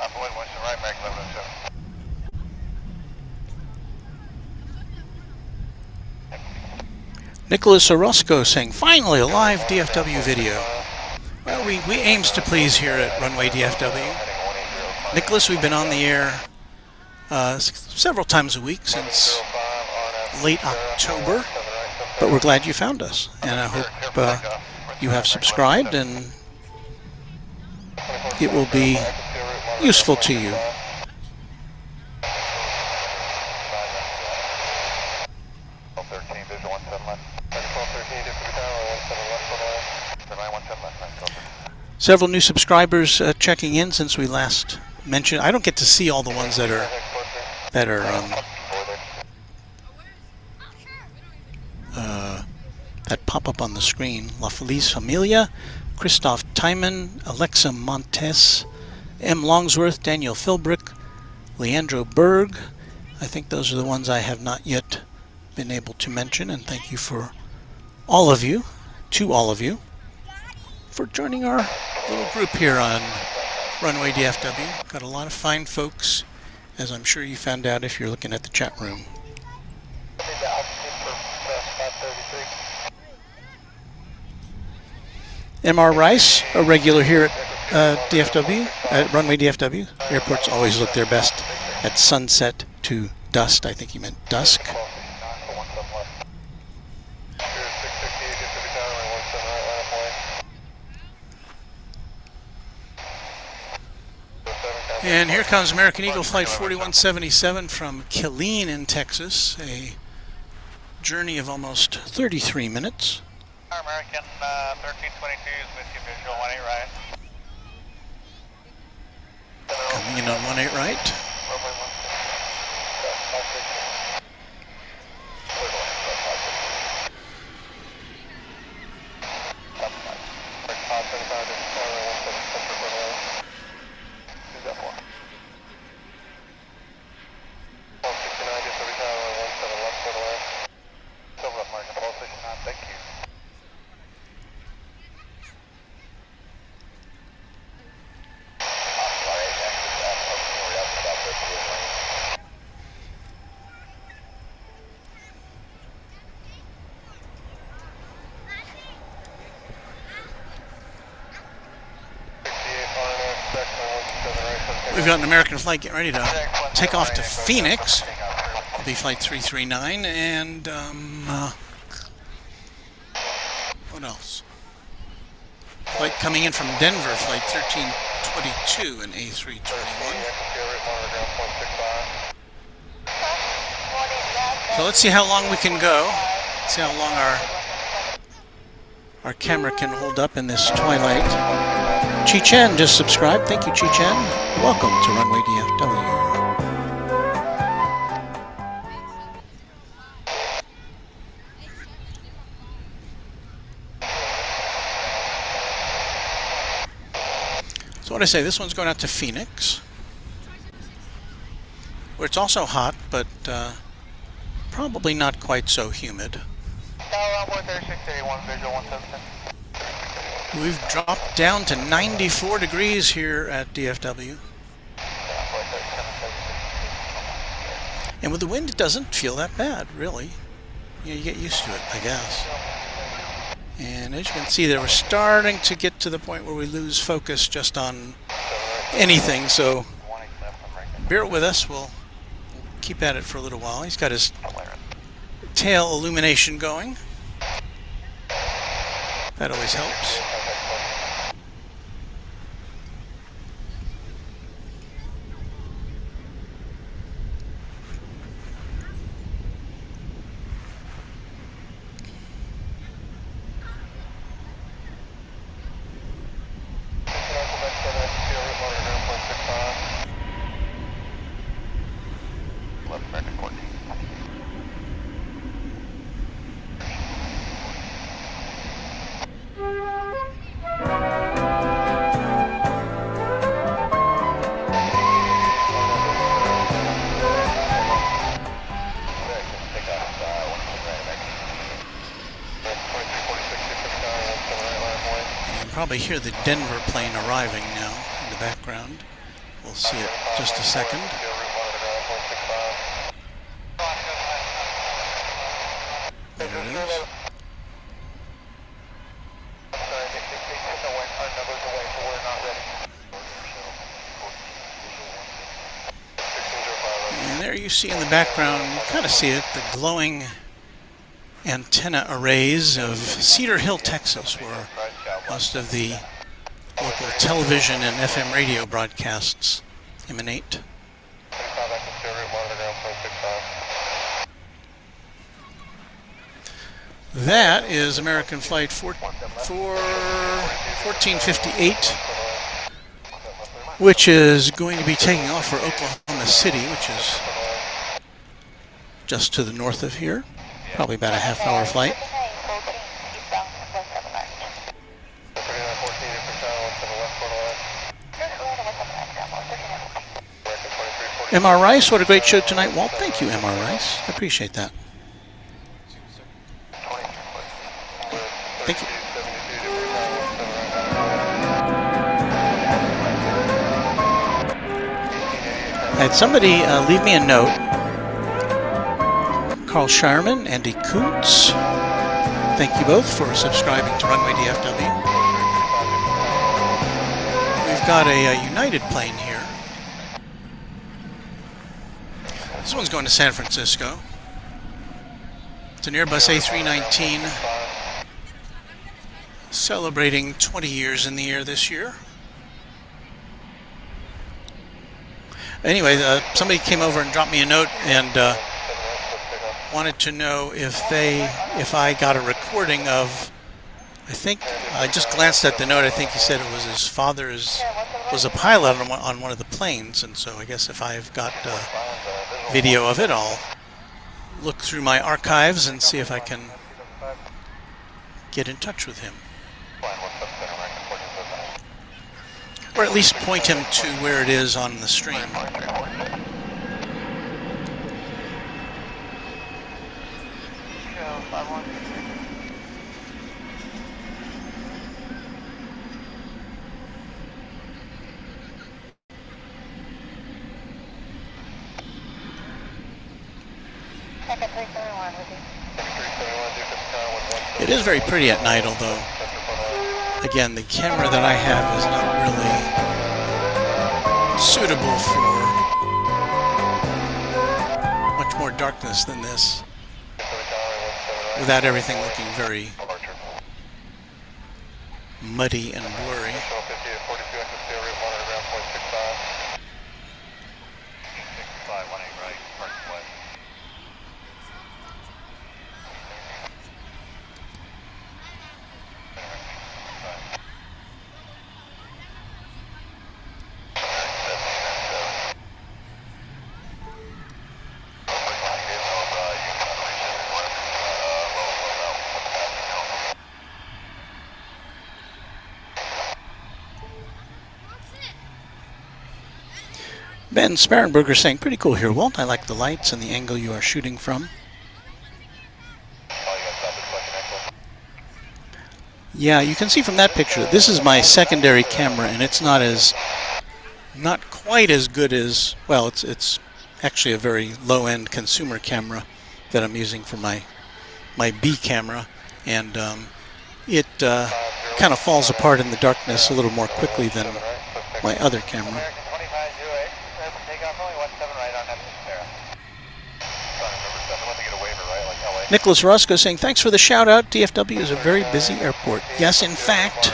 Up point 17 right, American 1107. Nicholas Orozco saying, finally a live DFW video. Well, we aims to please here at Runway DFW. Nicholas, we've been on the air several times a week since late October, but we're glad you found us, and I hope you have subscribed and it will be useful to you. Several new subscribers checking in since we last mentioned. I don't get to see all the ones that pop up on the screen. La Feliz Familia, Christoph Timon, Alexa Montes, M. Longsworth, Daniel Philbrick, Leandro Berg. I think those are the ones I have not yet been able to mention, and thank you for all of you, for joining our little group here on Runway DFW. Got a lot of fine folks, as I'm sure you found out if you're looking at the chat room. M.R. Rice, a regular here at DFW, at Runway DFW. Airports always look their best at sunset to dusk. I think he meant dusk. And here comes American Eagle Flight 4177 from Killeen in Texas, a journey of almost 33 minutes. American 1322 is with you, visual 18 right. Coming in on 18 right. We've got an American flight getting ready to take off to Phoenix. It'll be flight 339, and what else? Flight coming in from Denver, flight 1322 and A321. So let's see how long we can go. See how long our camera can hold up in this twilight. Chi Chen just subscribed. Thank you, Chi Chen. Welcome to Runway DFW. So what I say, this one's going out to Phoenix, where it's also hot, but probably not quite so humid. We've dropped down to 94 degrees here at DFW. And with the wind, it doesn't feel that bad, really. You know, you get used to it, I guess. And as you can see there, we're starting to get to the point where we lose focus just on anything, so bear with us. We'll keep at it for a little while. He's got his tail illumination going. That always helps. probably hear the Denver plane arriving now in the background. We'll see it just a second. There it is. And there you see in the background, you kind of see it, the glowing antenna arrays of Cedar Hill, Texas, where most of the local television and FM radio broadcasts emanate. That is American Flight 1458, which is going to be taking off for Oklahoma City, which is just to the north of here. Probably about a half-hour flight. M.R. Rice, what a great show tonight. Walt, thank you, M.R. Rice. I appreciate that. Thank you. I had somebody leave me a note. Carl Shireman, Andy Koontz, thank you both for subscribing to Runway DFW. We've got a United plane here. This one's going to San Francisco. It's an Airbus A319 celebrating 20 years in the air this year. Anyway, somebody came over and dropped me a note and wanted to know if I got a recording of, I think, I just glanced at the note, I think he said it was his father was a pilot on one of the planes, and so I guess if I've got video of it, I'll look through my archives and see if I can get in touch with him. Or at least point him to where it is on the stream. It is very pretty at night, although, again, the camera that I have is not really suitable for much more darkness than this, without everything looking very muddy and blurry. Ben Sparenberger saying, pretty cool here, Walt. I like the lights and the angle you are shooting from. Yeah, you can see from that picture, this is my secondary camera, and it's not quite as good as, well, it's actually a very low-end consumer camera that I'm using for my B camera, and it kind of falls apart in the darkness a little more quickly than my other camera. Nicholas Roscoe saying, thanks for the shout out. DFW is a very busy airport. Yes, in fact,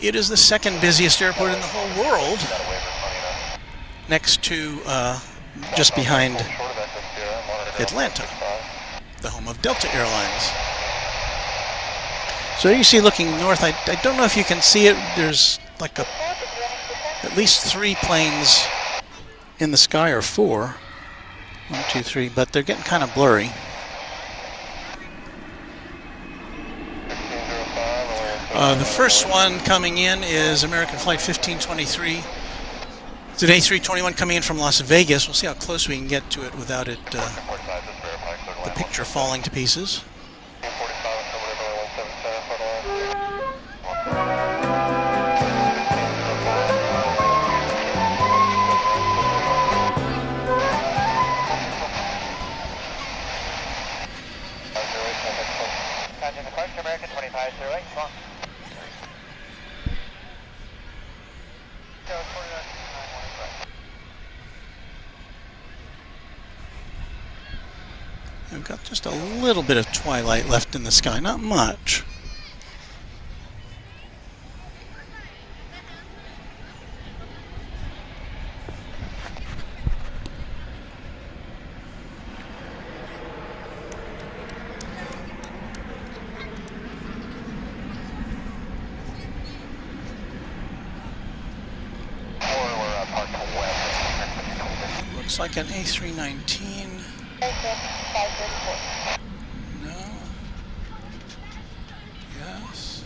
it is the second busiest airport in the whole world, next to, just behind Atlanta, the home of Delta Airlines. So you see looking north, I don't know if you can see it, there's like at least 3 planes in the sky, or 4. 1, 2, 3, but they're getting kind of blurry. The first one coming in is American Flight 1523. It's an A321 coming in from Las Vegas. We'll see how close we can get to it without it, the picture falling to pieces. We've got just a little bit of twilight left in the sky, not much. Looks like an A319. No. Yes.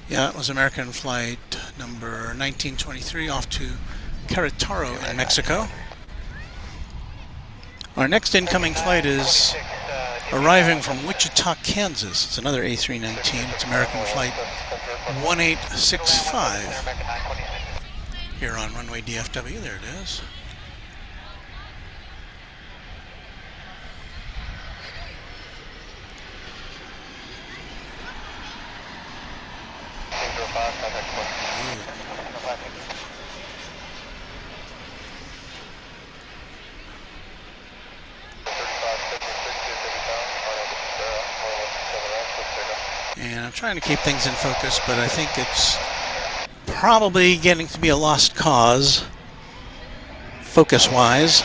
Yeah, it was American flight number 1923 off to Querétaro in Mexico. Our next incoming flight is arriving from Wichita, Kansas. It's another A319. It's American flight 1865 here on Runway DFW. There it is. And I'm trying to keep things in focus, but I think it's probably getting to be a lost cause, focus-wise.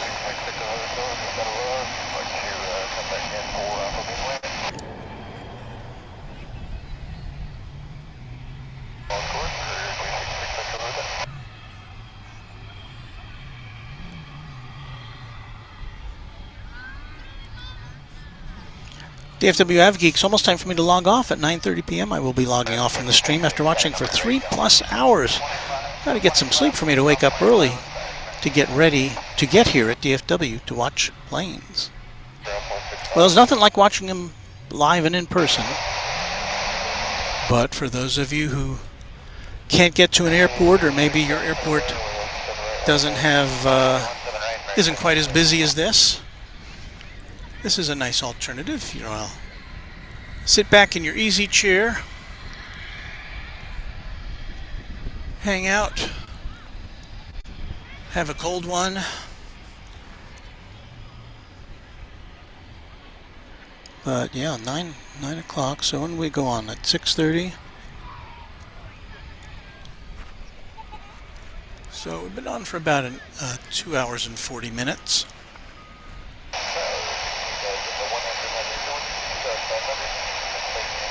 DFW AvGeeks, almost time for me to log off at 9:30 p.m. I will be logging off from the stream after watching for 3+ hours. Got to get some sleep for me to wake up early to get ready to get here at DFW to watch planes. Well, there's nothing like watching them live and in person. But for those of you who can't get to an airport, or maybe your airport doesn't have, isn't quite as busy as this is a nice alternative. You know, I'll sit back in your easy chair, hang out, have a cold one, but yeah, 9 o'clock. So when we go on at 6:30. So we've been on for about 2 hours and 40 minutes.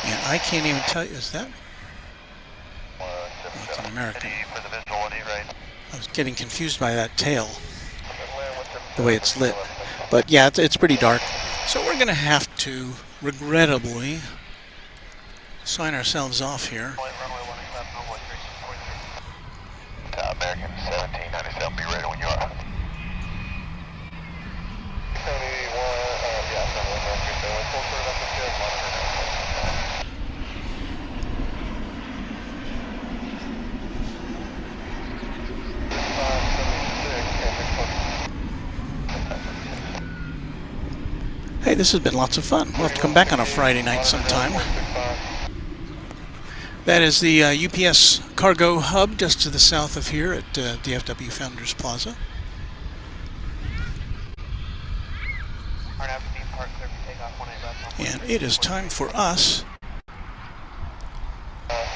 Yeah, I can't even tell you, is that? Oh, it's an American. I was getting confused by that tail, the way it's lit. But yeah, it's pretty dark. So we're going to have to, regrettably, sign ourselves off here. American 1797, be ready when you are. Hey, this has been lots of fun. We'll have to come back on a Friday night sometime. That is the UPS cargo hub just to the south of here at DFW Founders Plaza. And it is time for us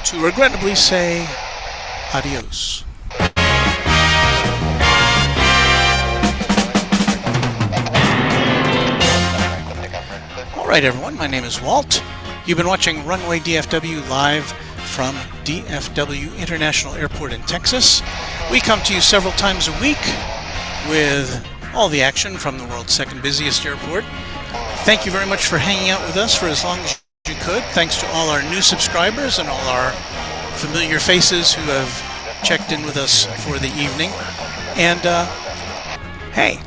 to regrettably say adios. Alright everyone, my name is Walt. You've been watching Runway DFW live from DFW International Airport in Texas. We come to you several times a week with all the action from the world's second busiest airport. Thank you very much for hanging out with us for as long as you could. Thanks to all our new subscribers and all our familiar faces who have checked in with us for the evening. And, hey,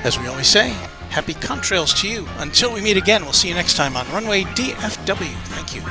as we always say, happy contrails to you. Until we meet again, we'll see you next time on Runway DFW. Thank you.